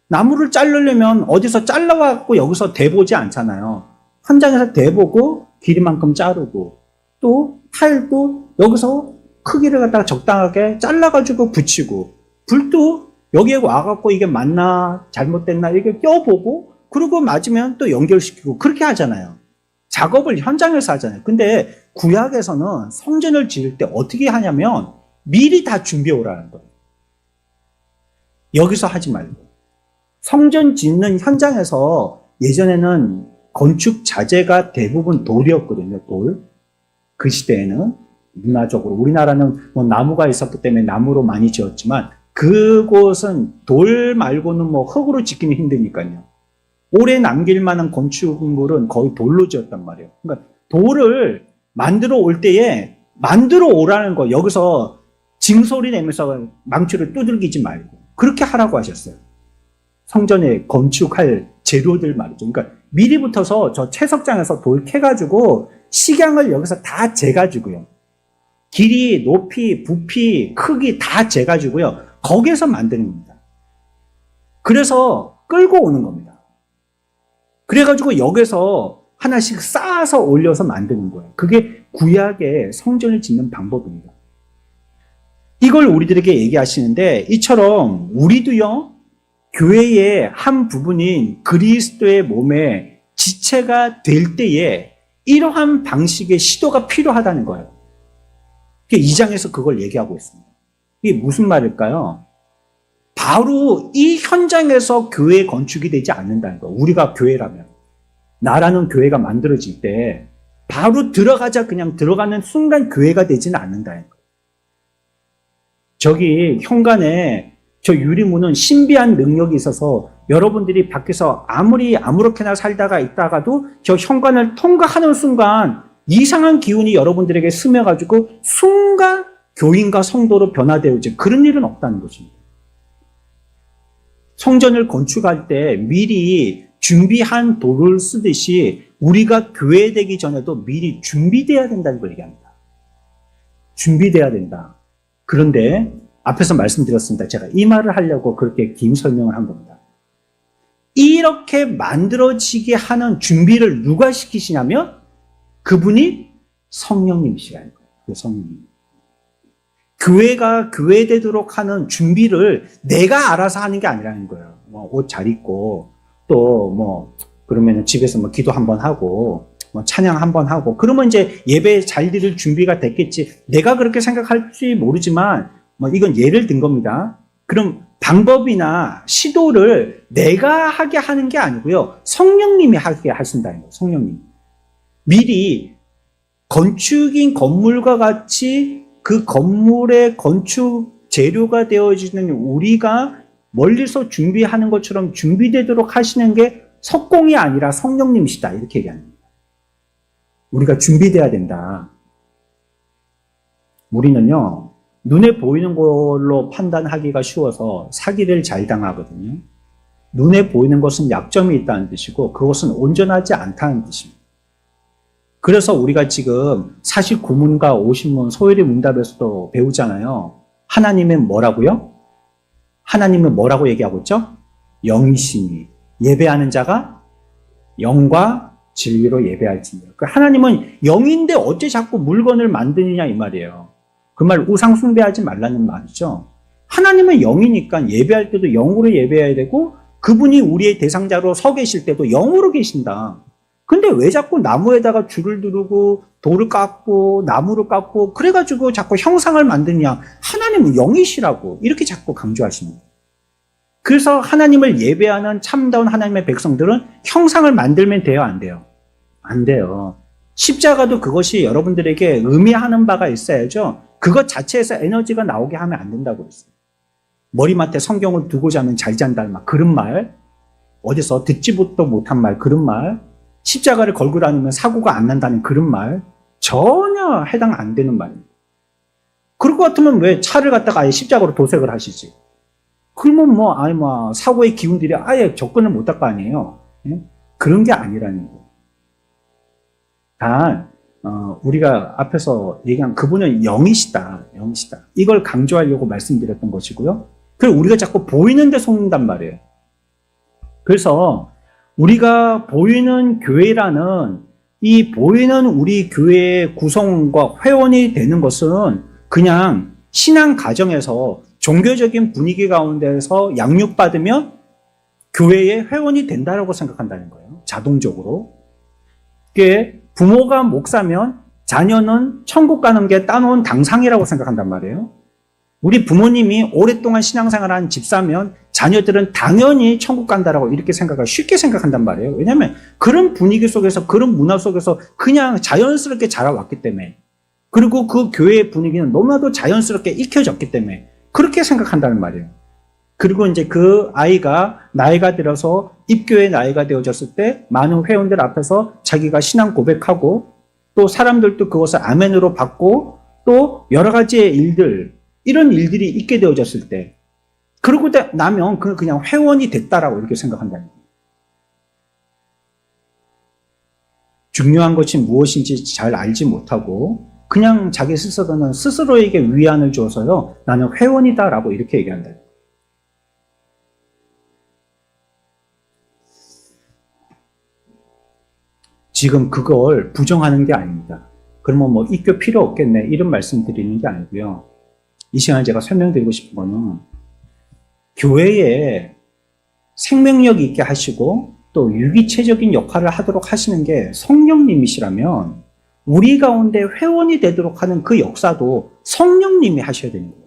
나무를 자르려면 어디서 잘라와갖고 여기서 대보지 않잖아요. 현장에서 대보고 길이만큼 자르고 또 타일도 여기서 크기를 갖다가 적당하게 잘라가지고 붙이고 불도 여기에 와갖고 이게 맞나 잘못됐나 이렇게 껴보고 그리고 맞으면 또 연결시키고 그렇게 하잖아요. 작업을 현장에서 하잖아요. 근데 구약에서는 성전을 지을 때 어떻게 하냐면 미리 다 준비해 오라는 거예요. 여기서 하지 말고. 성전 짓는 현장에서 예전에는 건축 자재가 대부분 돌이었거든요. 돌. 그 시대에는 문화적으로 우리나라는 뭐 나무가 있었기 때문에 나무로 많이 지었지만 그곳은 돌 말고는 뭐 흙으로 짓기는 힘드니까요. 오래 남길 만한 건축물은 거의 돌로 지었단 말이에요. 그러니까 돌을 만들어 올 때에 만들어 오라는 거 여기서 징소리 내면서 망치를 두들기지 말고 그렇게 하라고 하셨어요. 성전에 건축할 재료들 말이죠. 그러니까 미리 붙어서 저 채석장에서 돌 캐가지고 식양을 여기서 다 재가지고요. 길이, 높이, 부피, 크기 다 재가지고요. 거기에서 만드는 겁니다. 그래서 끌고 오는 겁니다. 그래가지고 여기서 하나씩 쌓아서 올려서 만드는 거예요. 그게 구약의 성전을 짓는 방법입니다. 이걸 우리들에게 얘기하시는데 이처럼 우리도요. 교회의 한 부분인 그리스도의 몸의 지체가 될 때에 이러한 방식의 시도가 필요하다는 거예요. 2장에서 그걸 얘기하고 있습니다. 이게 무슨 말일까요? 바로 이 현장에서 교회 건축이 되지 않는다는 거예요. 우리가 교회라면. 나라는 교회가 만들어질 때 바로 들어가자 그냥 들어가는 순간 교회가 되지는 않는다는 거예요. 저기 현관에 저 유리문은 신비한 능력이 있어서 여러분들이 밖에서 아무렇게나 살다가 있다가도 저 현관을 통과하는 순간 이상한 기운이 여러분들에게 스며가지고 순간 교인과 성도로 변화되어지 그런 일은 없다는 것입니다. 성전을 건축할 때 미리 준비한 돌을 쓰듯이 우리가 교회되기 전에도 미리 준비돼야 된다는 걸 얘기합니다. 준비돼야 된다. 그런데 앞에서 말씀드렸습니다. 제가 이 말을 하려고 그렇게 긴 설명을 한 겁니다. 이렇게 만들어지게 하는 준비를 누가 시키시냐면 그분이 성령님이시라는 거예요. 그 성령님. 교회가 교회되도록 하는 준비를 내가 알아서 하는 게 아니라는 거예요. 뭐 옷 잘 입고 또 뭐 그러면 집에서 뭐 기도 한번 하고 뭐 찬양 한번 하고 그러면 이제 예배 잘 드릴 준비가 됐겠지. 내가 그렇게 생각할지 모르지만 뭐 이건 예를 든 겁니다. 그럼 방법이나 시도를 내가 하게 하는 게 아니고요. 성령님이 하게 하신다는 거예요. 성령님. 미리 건축인 건물과 같이 그 건물의 건축 재료가 되어지는 우리가 멀리서 준비하는 것처럼 준비되도록 하시는 게 석공이 아니라 성령님이시다. 이렇게 얘기합니다. 우리가 준비돼야 된다. 우리는요. 눈에 보이는 걸로 판단하기가 쉬워서 사기를 잘 당하거든요. 눈에 보이는 것은 약점이 있다는 뜻이고 그것은 온전하지 않다는 뜻입니다. 그래서 우리가 지금 49문과 50문 소요리 문답에서도 배우잖아요. 하나님은 뭐라고요? 하나님은 뭐라고 얘기하고 있죠? 영이시니 예배하는 자가 영과 진리로 예배할지니라. 하나님은 영인데 어째 자꾸 물건을 만드느냐 이 말이에요. 그 말 우상 숭배하지 말라는 말이죠. 하나님은 영이니까 예배할 때도 영으로 예배해야 되고 그분이 우리의 대상자로 서 계실 때도 영으로 계신다. 근데 왜 자꾸 나무에다가 줄을 두르고 돌을 깎고 나무를 깎고 그래가지고 자꾸 형상을 만드냐. 하나님은 영이시라고 이렇게 자꾸 강조하십니다. 그래서 하나님을 예배하는 참다운 하나님의 백성들은 형상을 만들면 돼요, 안 돼요? 안 돼요. 십자가도 그것이 여러분들에게 의미하는 바가 있어야죠. 그것 자체에서 에너지가 나오게 하면 안 된다고 했어요. 머리맡에 성경을 두고 자면 잘 잔다는 말, 그런 말, 어디서 듣지도 못한 말, 그런 말, 십자가를 걸고 다니면 사고가 안 난다는 그런 말, 전혀 해당 안 되는 말입니다. 그럴 것 같으면 왜 차를 갖다가 아예 십자가로 도색을 하시지? 그러면 사고의 기운들이 아예 접근을 못 할 거 아니에요. 그런 게 아니라는 거예요. 단, 우리가 앞에서 얘기한 그분은 영이시다. 이걸 강조하려고 말씀드렸던 것이고요. 그리고 우리가 자꾸 보이는 데 속는단 말이에요. 그래서 우리가 보이는 교회라는 이 보이는 우리 교회의 구성과 회원이 되는 것은 그냥 신앙 가정에서 종교적인 분위기 가운데서 양육받으면 교회의 회원이 된다라고 생각한다는 거예요. 자동적으로. 그게 부모가 목사면 자녀는 천국 가는 게 따놓은 당상이라고 생각한단 말이에요. 우리 부모님이 오랫동안 신앙생활한 집사면 자녀들은 당연히 천국 간다라고 이렇게 쉽게 생각한단 말이에요. 왜냐하면 그런 분위기 속에서 그런 문화 속에서 그냥 자연스럽게 자라왔기 때문에, 그리고 그 교회의 분위기는 너무나도 자연스럽게 익혀졌기 때문에 그렇게 생각한다는 말이에요. 그리고 이제 그 아이가 나이가 들어서 입교의 나이가 되어졌을 때 많은 회원들 앞에서 자기가 신앙 고백하고 또 사람들도 그것을 아멘으로 받고 또 여러 가지의 일들, 이런 일들이 있게 되어졌을 때, 그러고 나면 그냥 회원이 됐다라고 이렇게 생각한다는 거예요. 중요한 것이 무엇인지 잘 알지 못하고 그냥 자기 스스로는 스스로에게 위안을 줘서요, 나는 회원이다라고 이렇게 얘기한다. 지금 그걸 부정하는 게 아닙니다. 그러면 뭐 입교 필요 없겠네 이런 말씀 드리는 게 아니고요. 이 시간에 제가 설명드리고 싶은 거는 교회에 생명력 있게 하시고 또 유기체적인 역할을 하도록 하시는 게 성령님이시라면 우리 가운데 회원이 되도록 하는 그 역사도 성령님이 하셔야 되는 거예요.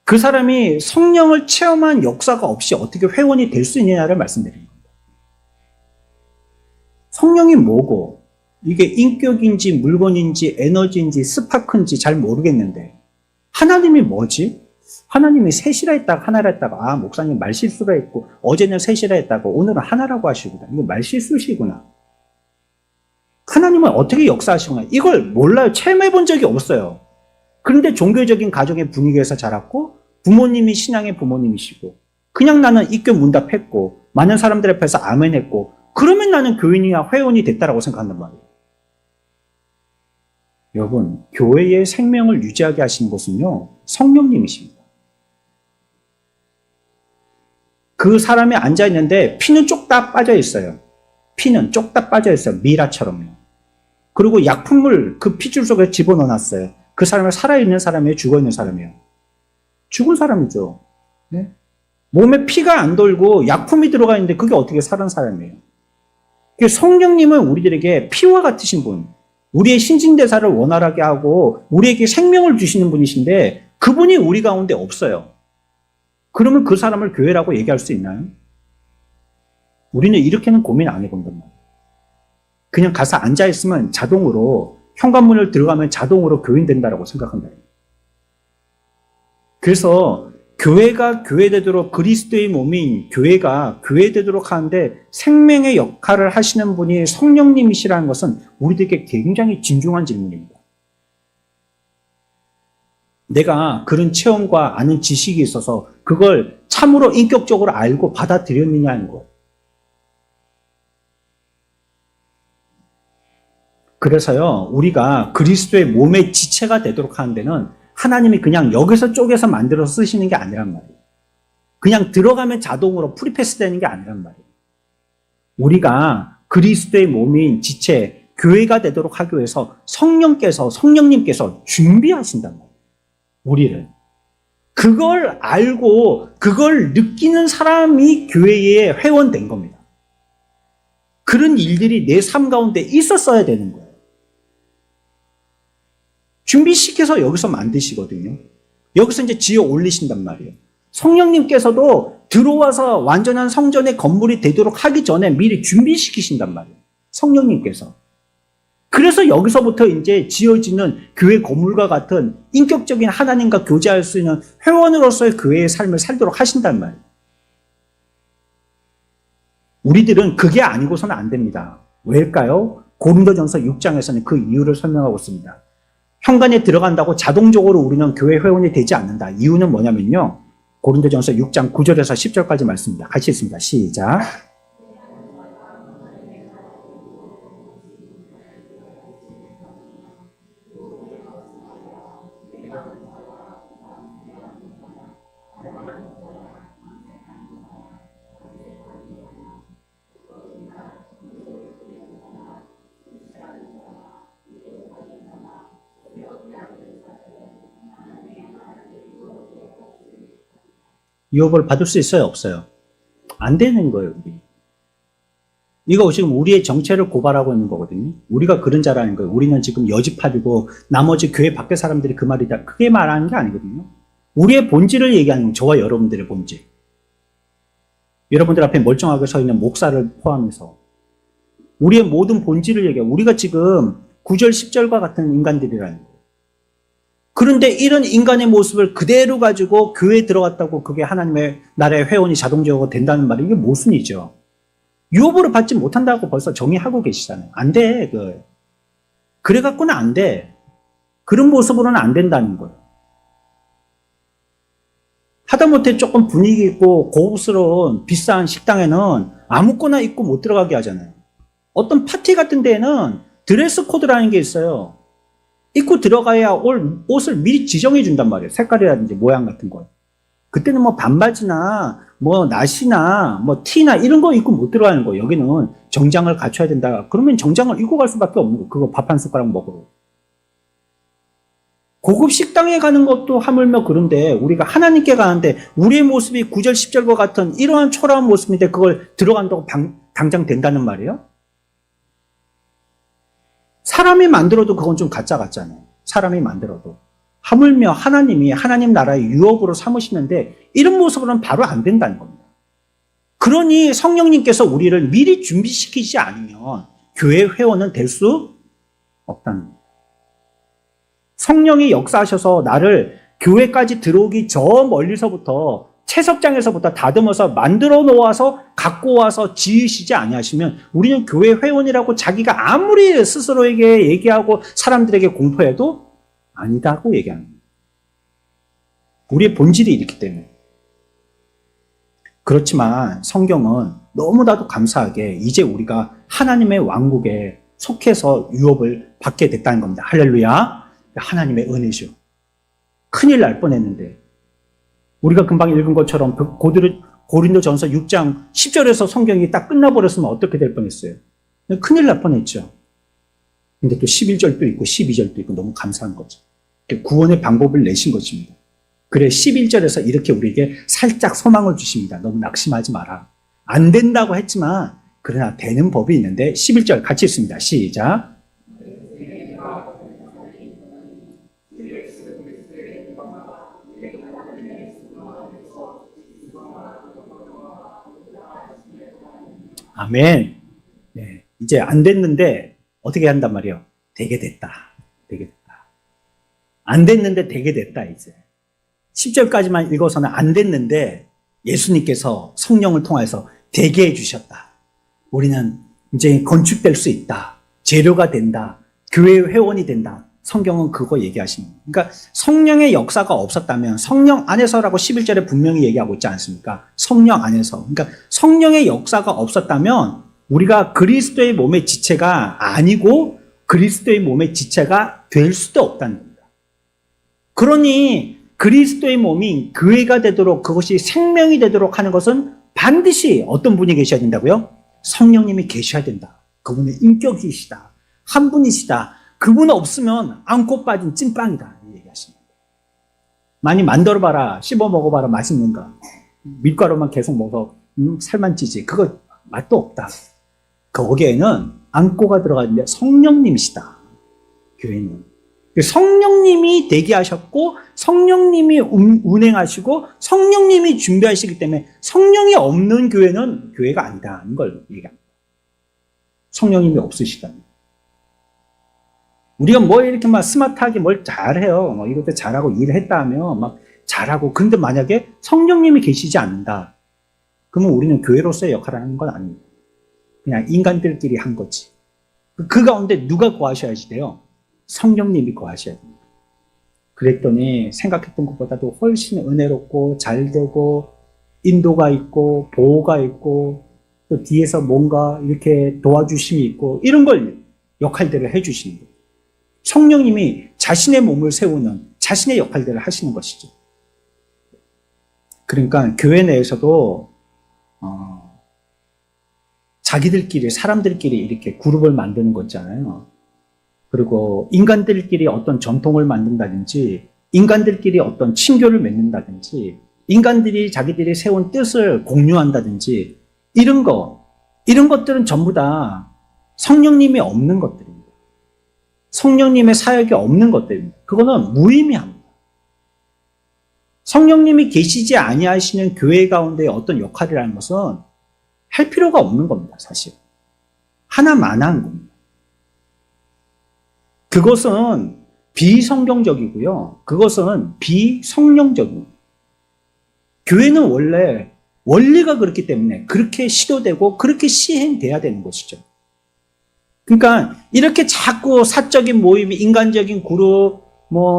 그 사람이 성령을 체험한 역사가 없이 어떻게 회원이 될 수 있느냐를 말씀드리는 겁니다. 성령이 뭐고 이게 인격인지 물건인지 에너지인지 스파크인지 잘 모르겠는데 하나님이 뭐지? 하나님이 셋이라 했다가 하나라 했다가 목사님 말실수가 있고 어제는 셋이라 했다가 오늘은 하나라고 하시구나. 이거 말실수시구나. 하나님은 어떻게 역사하시구나. 이걸 몰라요. 체험해 본 적이 없어요. 그런데 종교적인 가정의 분위기에서 자랐고 부모님이 신앙의 부모님이시고 그냥 나는 입교 문답했고 많은 사람들 앞에서 아멘했고 그러면 나는 교인이야 회원이 됐다라고 생각한단 말이에요. 여러분, 교회의 생명을 유지하게 하시는 것은요, 성령님이십니다. 그 사람이 앉아있는데 피는 쪽다 빠져 있어요. 피는 쪽다 빠져 있어요. 미라처럼요. 그리고 약품을 그 핏줄 속에 집어넣어놨어요. 그 사람은 살아있는 사람이에요? 죽어있는 사람이에요? 죽은 사람이죠. 네? 몸에 피가 안 돌고 약품이 들어가 있는데 그게 어떻게 살은 사람이에요? 성령님은 우리들에게 피와 같으신 분, 우리의 신진대사를 원활하게 하고 우리에게 생명을 주시는 분이신데 그분이 우리 가운데 없어요. 그러면 그 사람을 교회라고 얘기할 수 있나요? 우리는 이렇게는 고민 안 해본단 말이에요. 그냥 가서 앉아있으면 자동으로 현관문을 들어가면 자동으로 교인 된다고 생각한다. 그래서 교회가 교회되도록 그리스도의 몸인 교회가 교회되도록 하는데 생명의 역할을 하시는 분이 성령님이시라는 것은 우리들에게 굉장히 진중한 질문입니다. 내가 그런 체험과 아는 지식이 있어서 그걸 참으로 인격적으로 알고 받아들였느냐는 것. 그래서요, 우리가 그리스도의 몸의 지체가 되도록 하는 데는 하나님이 그냥 여기서 쪼개서 만들어서 쓰시는 게 아니란 말이에요. 그냥 들어가면 자동으로 프리패스 되는 게 아니란 말이에요. 우리가 그리스도의 몸인 지체, 교회가 되도록 하기 위해서 성령님께서 준비하신단 말이에요. 우리를. 그걸 알고 그걸 느끼는 사람이 교회에 회원된 겁니다. 그런 일들이 내 삶 가운데 있었어야 되는 거예요. 준비시켜서 여기서 만드시거든요. 여기서 이제 지어 올리신단 말이에요. 성령님께서도 들어와서 완전한 성전의 건물이 되도록 하기 전에 미리 준비시키신단 말이에요. 성령님께서. 그래서 여기서부터 이제 지어지는 교회 건물과 같은 인격적인 하나님과 교제할 수 있는 회원으로서의 교회의 삶을 살도록 하신단 말이에요. 우리들은 그게 아니고서는 안 됩니다. 왜일까요? 고린도전서 6장에서는 그 이유를 설명하고 있습니다. 현관에 들어간다고 자동적으로 우리는 교회 회원이 되지 않는다. 이유는 뭐냐면요. 고린도전서 6장 9절에서 10절까지 말씀입니다. 같이 읽습니다. 시작. 유업을 받을 수 있어요, 없어요? 안 되는 거예요, 우리. 이거 지금 우리의 정체를 고발하고 있는 거거든요. 우리가 그런 자라는 거예요. 우리는 지금 여지파이고 나머지 교회 밖의 사람들이 그 말이다. 그게 말하는 게 아니거든요. 우리의 본질을 얘기하는 거예요. 저와 여러분들의 본질. 여러분들 앞에 멀쩡하게 서 있는 목사를 포함해서 우리의 모든 본질을 얘기해요. 우리가 지금 9절, 10절과 같은 인간들이라는 거예요. 그런데 이런 인간의 모습을 그대로 가지고 교회에 들어갔다고 그게 하나님의 나라의 회원이 자동적으로 된다는 말이 이게 모순이죠. 유업으로 받지 못한다고 벌써 정의하고 계시잖아요. 안 돼. 그래갖고는 안 돼. 그런 모습으로는 안 된다는 거예요. 하다못해 조금 분위기 있고 고급스러운 비싼 식당에는 아무거나 입고 못 들어가게 하잖아요. 어떤 파티 같은 데에는 드레스 코드라는 게 있어요. 입고 들어가야 옷을 미리 지정해 준단 말이에요. 색깔이라든지 모양 같은 거. 그때는 뭐 반바지나 뭐 나시나 뭐 티나 이런 거 입고 못 들어가는 거예요. 여기는 정장을 갖춰야 된다. 그러면 정장을 입고 갈 수밖에 없는 거예요. 그거 밥 한 숟가락 먹으러. 고급 식당에 가는 것도 하물며 그런데 우리가 하나님께 가는데 우리의 모습이 9절 10절과 같은 이러한 초라한 모습인데 그걸 들어간다고 당장 된다는 말이에요? 사람이 만들어도 그건 좀 가짜 같잖아요. 사람이 만들어도. 하물며 하나님이 하나님 나라의 유업으로 삼으시는데 이런 모습으로는 바로 안 된다는 겁니다. 그러니 성령님께서 우리를 미리 준비시키지 않으면 교회 회원은 될 수 없다는 겁니다. 성령이 역사하셔서 나를 교회까지 들어오기 저 멀리서부터 채석장에서부터 다듬어서 만들어 놓아서 갖고 와서 지으시지 아니하시면 우리는 교회 회원이라고 자기가 아무리 스스로에게 얘기하고 사람들에게 공포해도 아니다고 얘기합니다. 우리의 본질이 이렇기 때문에. 그렇지만 성경은 너무나도 감사하게 이제 우리가 하나님의 왕국에 속해서 유업을 받게 됐다는 겁니다. 할렐루야. 하나님의 은혜죠. 큰일 날 뻔했는데 우리가 금방 읽은 것처럼 고린도전서 6장 10절에서 성경이 딱 끝나버렸으면 어떻게 될 뻔했어요? 큰일 날 뻔했죠. 근데 또 11절도 있고 12절도 있고 너무 감사한 거죠. 구원의 방법을 내신 것입니다. 그래 11절에서 이렇게 우리에게 살짝 소망을 주십니다. 너무 낙심하지 마라. 안 된다고 했지만 그러나 되는 법이 있는데 11절 같이 읽습니다. 시작. 아멘. 네, 이제 안 됐는데 어떻게 한단 말이에요? 되게 됐다. 되게 됐다. 안 됐는데 되게 됐다 이제. 10절까지만 읽어서는 안 됐는데 예수님께서 성령을 통해서 되게 해주셨다. 우리는 이제 건축될 수 있다. 재료가 된다. 교회 회원이 된다. 성경은 그거 얘기하십니다. 그러니까 성령의 역사가 없었다면 성령 안에서라고 11절에 분명히 얘기하고 있지 않습니까? 성령 안에서. 그러니까 성령의 역사가 없었다면 우리가 그리스도의 몸의 지체가 아니고 그리스도의 몸의 지체가 될 수도 없다는 겁니다. 그러니 그리스도의 몸이 교회가 되도록 그것이 생명이 되도록 하는 것은 반드시 어떤 분이 계셔야 된다고요? 성령님이 계셔야 된다. 그분은 인격이시다. 한 분이시다. 그분 없으면 안고 빠진 찐빵이다. 이 얘기하십니다. 많이 만들어봐라. 씹어 먹어봐라. 맛있는가. 밀가루만 계속 먹어. 살만 찌지. 그거 맛도 없다. 거기에는 안고가 들어가 있는데 성령님이시다. 교회는. 성령님이 대기하셨고 성령님이 운행하시고 성령님이 준비하시기 때문에 성령이 없는 교회는 교회가 아니다는 걸 얘기합니다. 성령님이 없으시다는. 우리가 뭐 이렇게 막 스마트하게 뭘 잘해요. 뭐 이것도 잘하고 일을 했다 하면 막 잘하고. 근데 만약에 성령님이 계시지 않는다. 그러면 우리는 교회로서의 역할을 하는 건 아닙니다. 그냥 인간들끼리 한 거지. 그 가운데 누가 거하셔야지 돼요? 성령님이 거하셔야 됩니다. 그랬더니 생각했던 것보다도 훨씬 은혜롭고 잘 되고 인도가 있고 보호가 있고 또 뒤에서 뭔가 이렇게 도와주심이 있고 이런 걸 역할들을 해주시는 거예요. 성령님이 자신의 몸을 세우는 자신의 역할들을 하시는 것이죠. 그러니까 교회 내에서도 자기들끼리 사람들끼리 이렇게 그룹을 만드는 거 있잖아요. 그리고 인간들끼리 어떤 전통을 만든다든지 인간들끼리 어떤 친교를 맺는다든지 인간들이 자기들이 세운 뜻을 공유한다든지 이런 것들은 전부 다 성령님이 없는 것들입니다. 성령님의 사역이 없는 것들입니다. 그거는 무의미합니다. 성령님이 계시지 아니하시는 교회 가운데의 어떤 역할이라는 것은 할 필요가 없는 겁니다, 사실. 하나만한 겁니다. 그것은 비성경적이고요. 그것은 비성령적입니다. 교회는 원래 원리가 그렇기 때문에 그렇게 시도되고 그렇게 시행돼야 되는 것이죠. 그러니까 이렇게 자꾸 사적인 모임, 인간적인 그룹,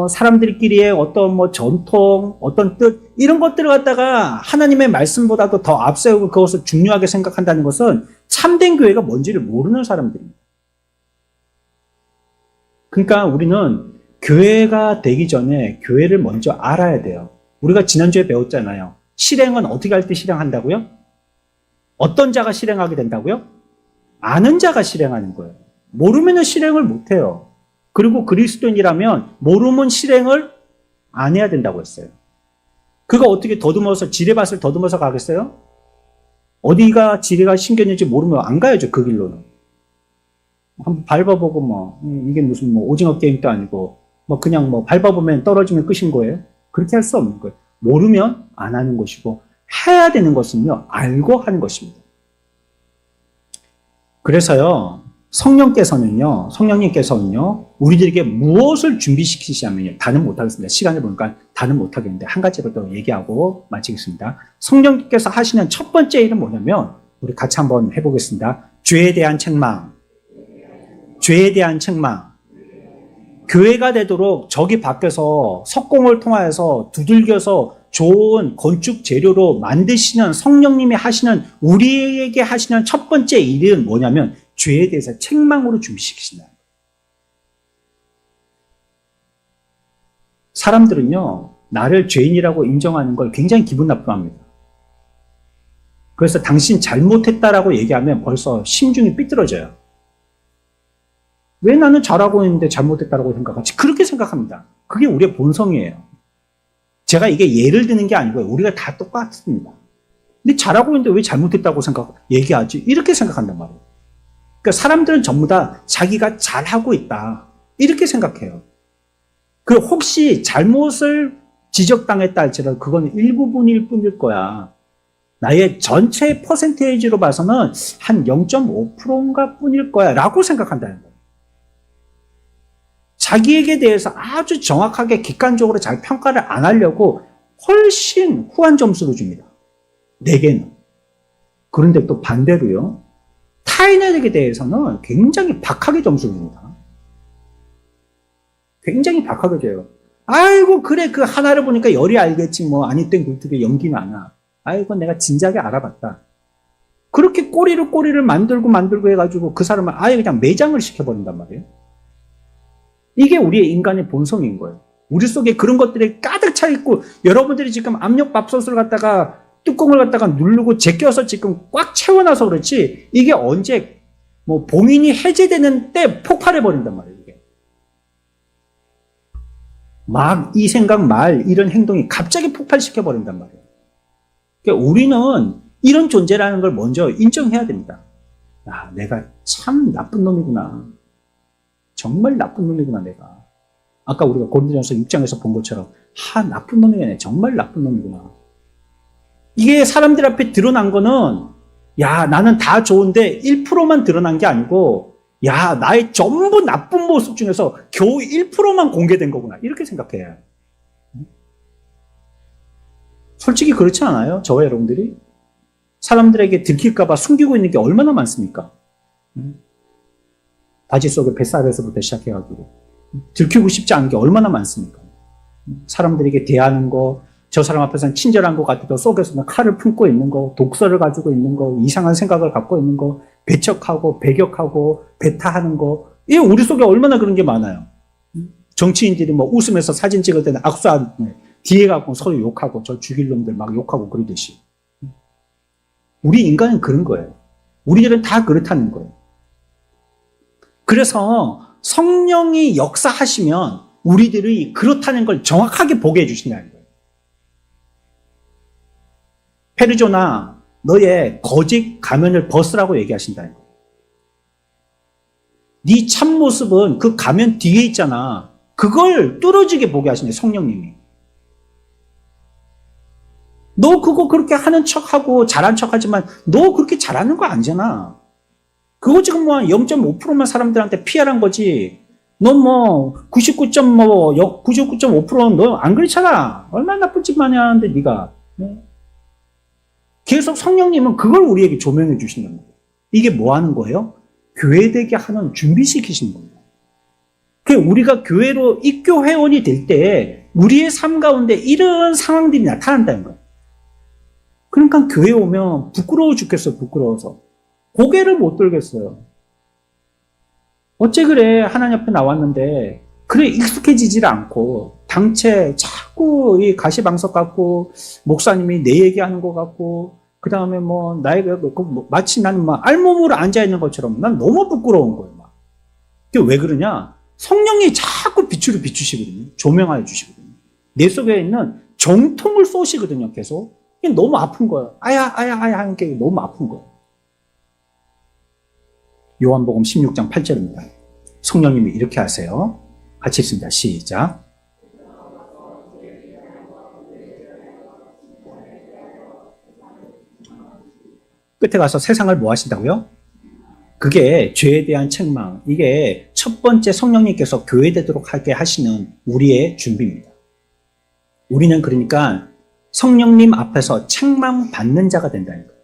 사람들끼리의 어떤 전통, 어떤 뜻, 이런 것들을 갖다가 하나님의 말씀보다도 더 앞세우고 그것을 중요하게 생각한다는 것은 참된 교회가 뭔지를 모르는 사람들입니다. 그러니까 우리는 교회가 되기 전에 교회를 먼저 알아야 돼요. 우리가 지난주에 배웠잖아요. 실행은 어떻게 할 때 실행한다고요? 어떤 자가 실행하게 된다고요? 아는 자가 실행하는 거예요. 모르면 실행을 못해요. 그리고 그리스도인이라면 모르면 실행을 안 해야 된다고 했어요. 그가 어떻게 더듬어서 지뢰밭을 더듬어서 가겠어요? 어디가 지뢰가 심겼는지 모르면 안 가야죠, 그 길로는. 한번 밟아보고 이게 무슨 오징어 게임도 아니고 그냥 밟아보면 떨어지면 끝인 거예요. 그렇게 할 수 없는 거예요. 모르면 안 하는 것이고 해야 되는 것은요, 알고 하는 것입니다. 그래서요, 성령님께서는요, 우리들에게 무엇을 준비시키시냐면요, 다는 못하겠습니다. 시간을 보니까 다는 못하겠는데, 한 가지를 더 얘기하고 마치겠습니다. 성령님께서 하시는 첫 번째 일은 뭐냐면, 우리 같이 한번 해보겠습니다. 죄에 대한 책망. 죄에 대한 책망. 교회가 되도록 저기 밖에서 석공을 통하여서 두들겨서 좋은 건축 재료로 만드시는 성령님이 하시는, 우리에게 하시는 첫 번째 일은 뭐냐면 죄에 대해서 책망으로 준비시키신다. 사람들은요, 나를 죄인이라고 인정하는 걸 굉장히 기분 나빠합니다. 그래서 당신 잘못했다라고 얘기하면 벌써 심중이 삐뚤어져요. 왜 나는 잘하고 있는데 잘못했다라고 생각하지? 그렇게 생각합니다. 그게 우리의 본성이에요. 제가 이게 예를 드는 게 아니고요. 우리가 다 똑같습니다. 근데 잘하고 있는데 왜 잘못했다고 얘기하지? 이렇게 생각한단 말이에요. 그러니까 사람들은 전부 다 자기가 잘하고 있다. 이렇게 생각해요. 그 혹시 잘못을 지적당했다 할지라도 그건 일부분일 뿐일 거야. 나의 전체 퍼센테이지로 봐서는 한 0.5%인가 뿐일 거야. 라고 생각한다는 거예요. 자기에게 대해서 아주 정확하게 객관적으로 잘 평가를 안 하려고 훨씬 후한 점수를 줍니다. 내게는. 그런데 또 반대로요. 타인에게 대해서는 굉장히 박하게 점수를 줍니다. 굉장히 박하게 줘요. 아이고 그래 그 하나를 보니까 열이 알겠지 아니 땐 굴뚝에 연기는 안 와. 아이고 내가 진작에 알아봤다. 그렇게 꼬리를 만들고 해가지고 그 사람을 아예 그냥 매장을 시켜버린단 말이에요. 이게 우리의 인간의 본성인 거예요. 우리 속에 그런 것들이 가득 차 있고 여러분들이 지금 압력밥솥을 갖다가 뚜껑을 갖다가 누르고 제껴서 지금 꽉 채워놔서 그렇지 이게 언제 봉인이 해제되는 때 폭발해 버린단 말이에요. 이게. 막 이 생각 말 이런 행동이 갑자기 폭발시켜 버린단 말이에요. 그러니까 우리는 이런 존재라는 걸 먼저 인정해야 됩니다. 야, 내가 참 나쁜 놈이구나. 정말 나쁜 놈이구나 내가. 아까 우리가 고린도전서 6장에서 본 것처럼 나쁜 놈이네. 정말 나쁜 놈이구나. 이게 사람들 앞에 드러난 거는 야 나는 다 좋은데 1%만 드러난 게 아니고 야 나의 전부 나쁜 모습 중에서 겨우 1%만 공개된 거구나. 이렇게 생각해요. 솔직히 그렇지 않아요? 저와 여러분들이? 사람들에게 들킬까 봐 숨기고 있는 게 얼마나 많습니까? 바지 속에 뱃살에서부터 시작해가지고 들키고 싶지 않은 게 얼마나 많습니까? 사람들에게 대하는 거, 저 사람 앞에서는 친절한 것 같아도 속에서는 칼을 품고 있는 거, 독서를 가지고 있는 거, 이상한 생각을 갖고 있는 거, 배척하고 배격하고 배타하는 거, 이 우리 속에 얼마나 그런 게 많아요. 정치인들이 웃으면서 사진 찍을 때는 악수한 뒤에 가고 서로 욕하고 저 죽일 놈들 막 욕하고 그러듯이 우리 인간은 그런 거예요. 우리들은 다 그렇다는 거예요. 그래서 성령이 역사하시면 우리들이 그렇다는 걸 정확하게 보게 해주신다는 거예요. 페르조나, 너의 거짓 가면을 벗으라고 얘기하신다는 거예요. 네 참모습은 그 가면 뒤에 있잖아. 그걸 뚫어지게 보게 하신대, 성령님이. 너 그거 그렇게 하는 척하고 잘한 척하지만 너 그렇게 잘하는 거 아니잖아. 그거 지금 뭐 0.5%만 사람들한테 피하란 거지. 너 뭐 99.5%는 너 안 그렇잖아. 얼마나 나쁜 짓만 해야 하는데 네가. 계속 성령님은 그걸 우리에게 조명해 주신다는 거예요. 이게 뭐 하는 거예요? 교회되게 하는 준비시키시는 겁니다. 그 우리가 교회로 입교 회원이 될 때 우리의 삶 가운데 이런 상황들이 나타난다는 거예요. 그러니까 교회 오면 부끄러워 죽겠어요. 부끄러워서. 고개를 못 들겠어요. 어째 그래 하나님 앞에 나왔는데 그래 익숙해지질 않고 당체 자꾸 이 가시방석 같고 목사님이 내 얘기하는 것 같고 그 다음에 뭐 나이가 마치 나는 막 알몸으로 앉아 있는 것처럼 난 너무 부끄러운 거예요. 막. 그게 왜 그러냐? 성령이 자꾸 빛으로 비추시거든요. 조명하여 주시거든요. 내 속에 있는 정통을 쏘시거든요. 계속. 이게 너무 아픈 거예요. 아야 하는 게 너무 아픈 거예요. 요한복음 16장 8절입니다. 성령님이 이렇게 하세요. 같이 읽습니다. 시작. 끝에 가서 세상을 뭐 하신다고요? 그게 죄에 대한 책망. 이게 첫 번째 성령님께서 교회되도록 하게 하시는 우리의 준비입니다. 우리는 그러니까 성령님 앞에서 책망받는 자가 된다는 거예요.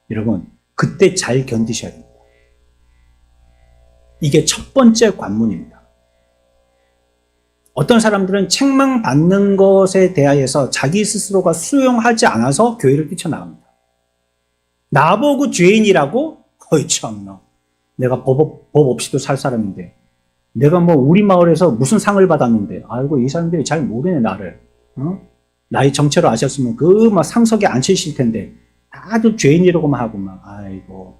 여러분, 그때 잘 견디셔야 됩니다. 이게 첫 번째 관문입니다. 어떤 사람들은 책망받는 것에 대하여서 자기 스스로가 수용하지 않아서 교회를 뛰쳐나갑니다. 나보고 죄인이라고? 어이 참나. 내가 법 없이도 살 사람인데 내가 뭐 우리 마을에서 무슨 상을 받았는데 아이고 이 사람들이 잘 모르네 나를. 나이 정체로 아셨으면 그 막 상석에 앉히실 텐데 다들 죄인이라고만 하고 막 아이고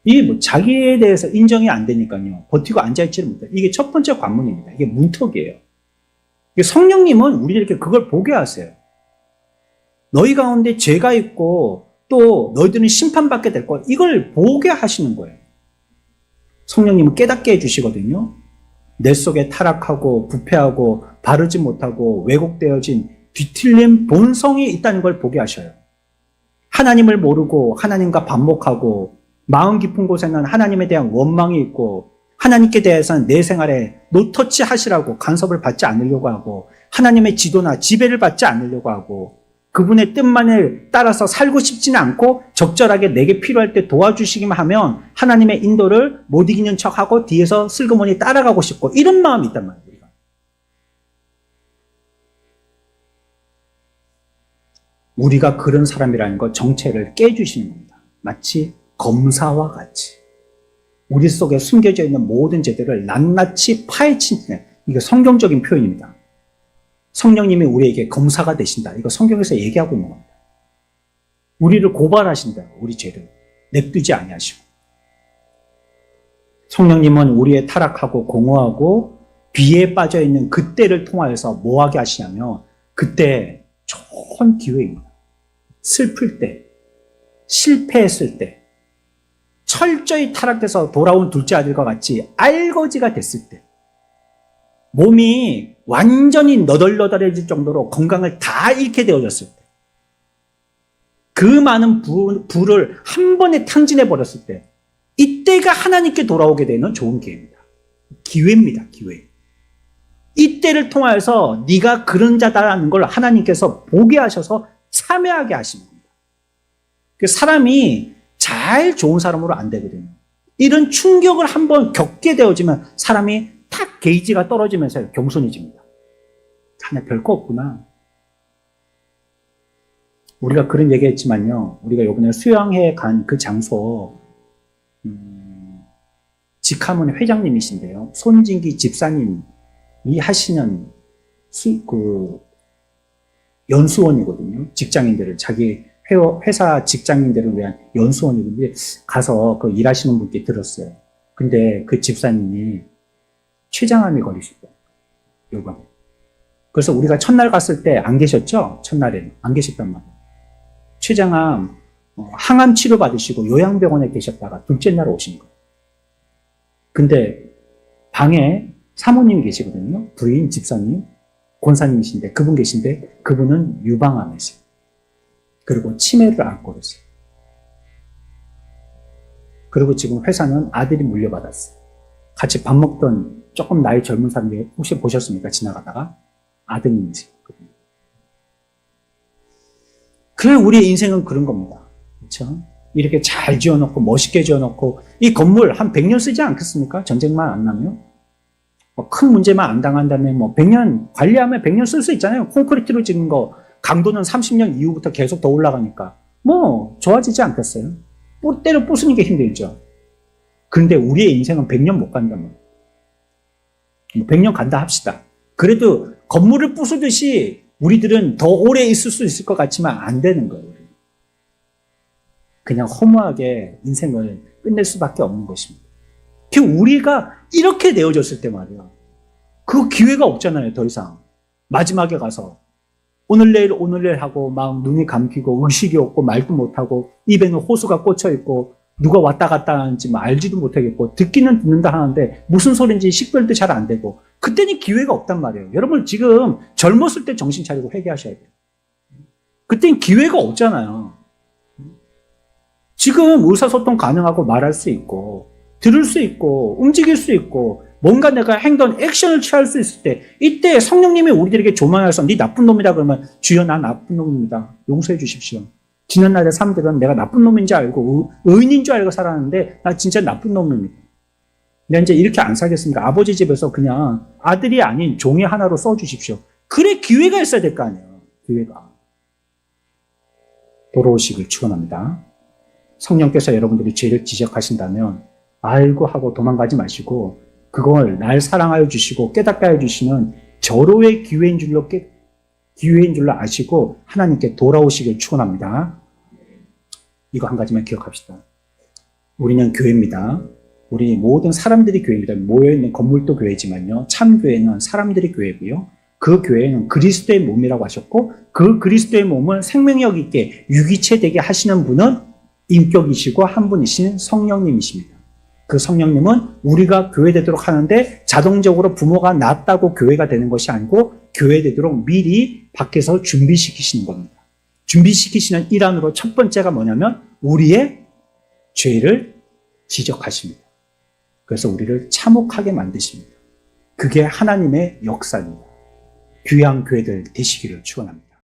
이 뭐 자기에 대해서 인정이 안 되니까요 버티고 앉아있지를 못해요. 이게 첫 번째 관문입니다. 이게 문턱이에요. 성령님은 우리에게 그걸 보게 하세요. 너희 가운데 죄가 있고 또 너희들은 심판받게 될 거야. 이걸 보게 하시는 거예요. 성령님은 깨닫게 해주시거든요. 내 속에 타락하고 부패하고 바르지 못하고 왜곡되어진 뒤틀린 본성이 있다는 걸 보게 하셔요. 하나님을 모르고 하나님과 반목하고 마음 깊은 곳에는 하나님에 대한 원망이 있고 하나님께 대해서는 내 생활에 노터치 하시라고 간섭을 받지 않으려고 하고 하나님의 지도나 지배를 받지 않으려고 하고 그분의 뜻만을 따라서 살고 싶지는 않고 적절하게 내게 필요할 때 도와주시기만 하면 하나님의 인도를 못 이기는 척하고 뒤에서 슬그머니 따라가고 싶고 이런 마음이 있단 말이에요. 우리가 그런 사람이라는 거 정체를 깨주시는 겁니다. 마치 검사와 같이 우리 속에 숨겨져 있는 모든 죄들을 낱낱이 파헤치는 이게 성경적인 표현입니다. 성령님이 우리에게 검사가 되신다. 이거 성경에서 얘기하고 있는 겁니다. 우리를 고발하신다. 우리 죄를 냅두지 아니하시고 성령님은 우리의 타락하고 공허하고 비에 빠져 있는 그때를 통하여서 뭐하게 하시냐면 그때 좋은 기회입니다. 슬플 때, 실패했을 때, 철저히 타락해서 돌아온 둘째 아들과 같이 알거지가 됐을 때, 몸이 완전히 너덜너덜해질 정도로 건강을 다 잃게 되어졌을 때, 그 많은 부를 한 번에 탕진해 버렸을 때, 이때가 하나님께 돌아오게 되는 좋은 기회입니다. 기회입니다, 기회. 이때를 통하여서 네가 그런 자다라는 걸 하나님께서 보게 하셔서 참여하게 하시는 겁니다. 사람이 잘 좋은 사람으로 안 되거든요. 이런 충격을 한번 겪게 되어지면 사람이 탁 게이지가 떨어지면서 겸손해집니다. 자네 별거 없구나. 우리가 그런 얘기했지만요. 우리가 이번에 수양회 간 그 장소 직함은 회장님이신데요. 손진기 집사님이 하시는 연수원이거든요. 직장인들을 자기 회사 직장인들을 위한 연수원이거든요. 가서 그 일하시는 분께 들었어요. 근데 그 집사님이 췌장암이 걸리시고 요번에. 그래서 우리가 첫날 갔을 때 안 계셨죠? 첫날에는 안 계셨단 말이에요. 췌장암 항암 치료 받으시고 요양병원에 계셨다가 둘째 날 오신 거예요. 근데 방에 사모님이 계시거든요. 부인, 집사님, 권사님이신데 그분 계신데 그분은 유방암이세요. 그리고 치매를 앓고 계세요. 그리고 지금 회사는 아들이 물려받았어요. 같이 밥 먹던 조금 나이 젊은 사람들 혹시 보셨습니까? 지나가다가 아드님이세요. 그래, 우리의 인생은 그런 겁니다. 그렇죠? 이렇게 잘 지어놓고 멋있게 지어놓고 이 건물 한 100년 쓰지 않겠습니까? 전쟁만 안 나면 큰 문제만 안 당한다면 100년 관리하면 100년 쓸 수 있잖아요. 콘크리트로 찍은 거 강도는 30년 이후부터 계속 더 올라가니까 좋아지지 않겠어요? 때려 부수는 게 힘들죠. 그런데 우리의 인생은 100년 못 간다면 100년 간다 합시다. 그래도 건물을 부수듯이 우리들은 더 오래 있을 수 있을 것 같지만 안 되는 거예요. 그냥 허무하게 인생을 끝낼 수밖에 없는 것입니다. 우리가 이렇게 내어졌을 때 말이야. 그 기회가 없잖아요, 더 이상. 마지막에 가서 오늘 내일 하고 막 눈이 감기고 의식이 없고 말도 못하고 입에는 호수가 꽂혀있고 누가 왔다 갔다 하는지 알지도 못하겠고 듣기는 듣는다 하는데 무슨 소리인지 식별도 잘 안 되고 그때는 기회가 없단 말이에요. 여러분 지금 젊었을 때 정신 차리고 회개하셔야 돼요. 그때는 기회가 없잖아요. 지금 의사소통 가능하고 말할 수 있고 들을 수 있고 움직일 수 있고 뭔가 내가 행동, 액션을 취할 수 있을 때 이때 성령님이 우리들에게 조망해서 네 나쁜 놈이다 그러면 주여 나 나쁜 놈입니다. 용서해 주십시오. 지난날의 사람들은 내가 나쁜 놈인 줄 알고 의인인 줄 알고 살았는데 나 진짜 나쁜 놈입니다. 내가 이제 이렇게 안 살겠습니까? 아버지 집에서 그냥 아들이 아닌 종이 하나로 써주십시오. 그래 기회가 있어야 될 거 아니에요. 기회가. 돌아오시길 축원합니다. 성령께서 여러분들이 죄를 지적하신다면 알고 하고 도망가지 마시고 그걸 날 사랑하여 주시고 깨닫게 하여 주시는 절호의 기회인 줄로 아시고 하나님께 돌아오시길 축원합니다. 이거 한 가지만 기억합시다. 우리는 교회입니다. 우리 모든 사람들이 교회입니다. 모여있는 건물도 교회지만요. 참 교회는 사람들이 교회고요. 그 교회는 그리스도의 몸이라고 하셨고 그 그리스도의 몸을 생명력 있게 유기체 되게 하시는 분은 인격이시고 한 분이신 성령님이십니다. 그 성령님은 우리가 교회되도록 하는데 자동적으로 부모가 낳았다고 교회가 되는 것이 아니고 교회되도록 미리 밖에서 준비시키시는 겁니다. 준비시키시는 일환으로 첫 번째가 뭐냐면 우리의 죄를 지적하십니다. 그래서 우리를 참혹하게 만드십니다. 그게 하나님의 역사입니다. 귀한 교회들 되시기를 축원합니다.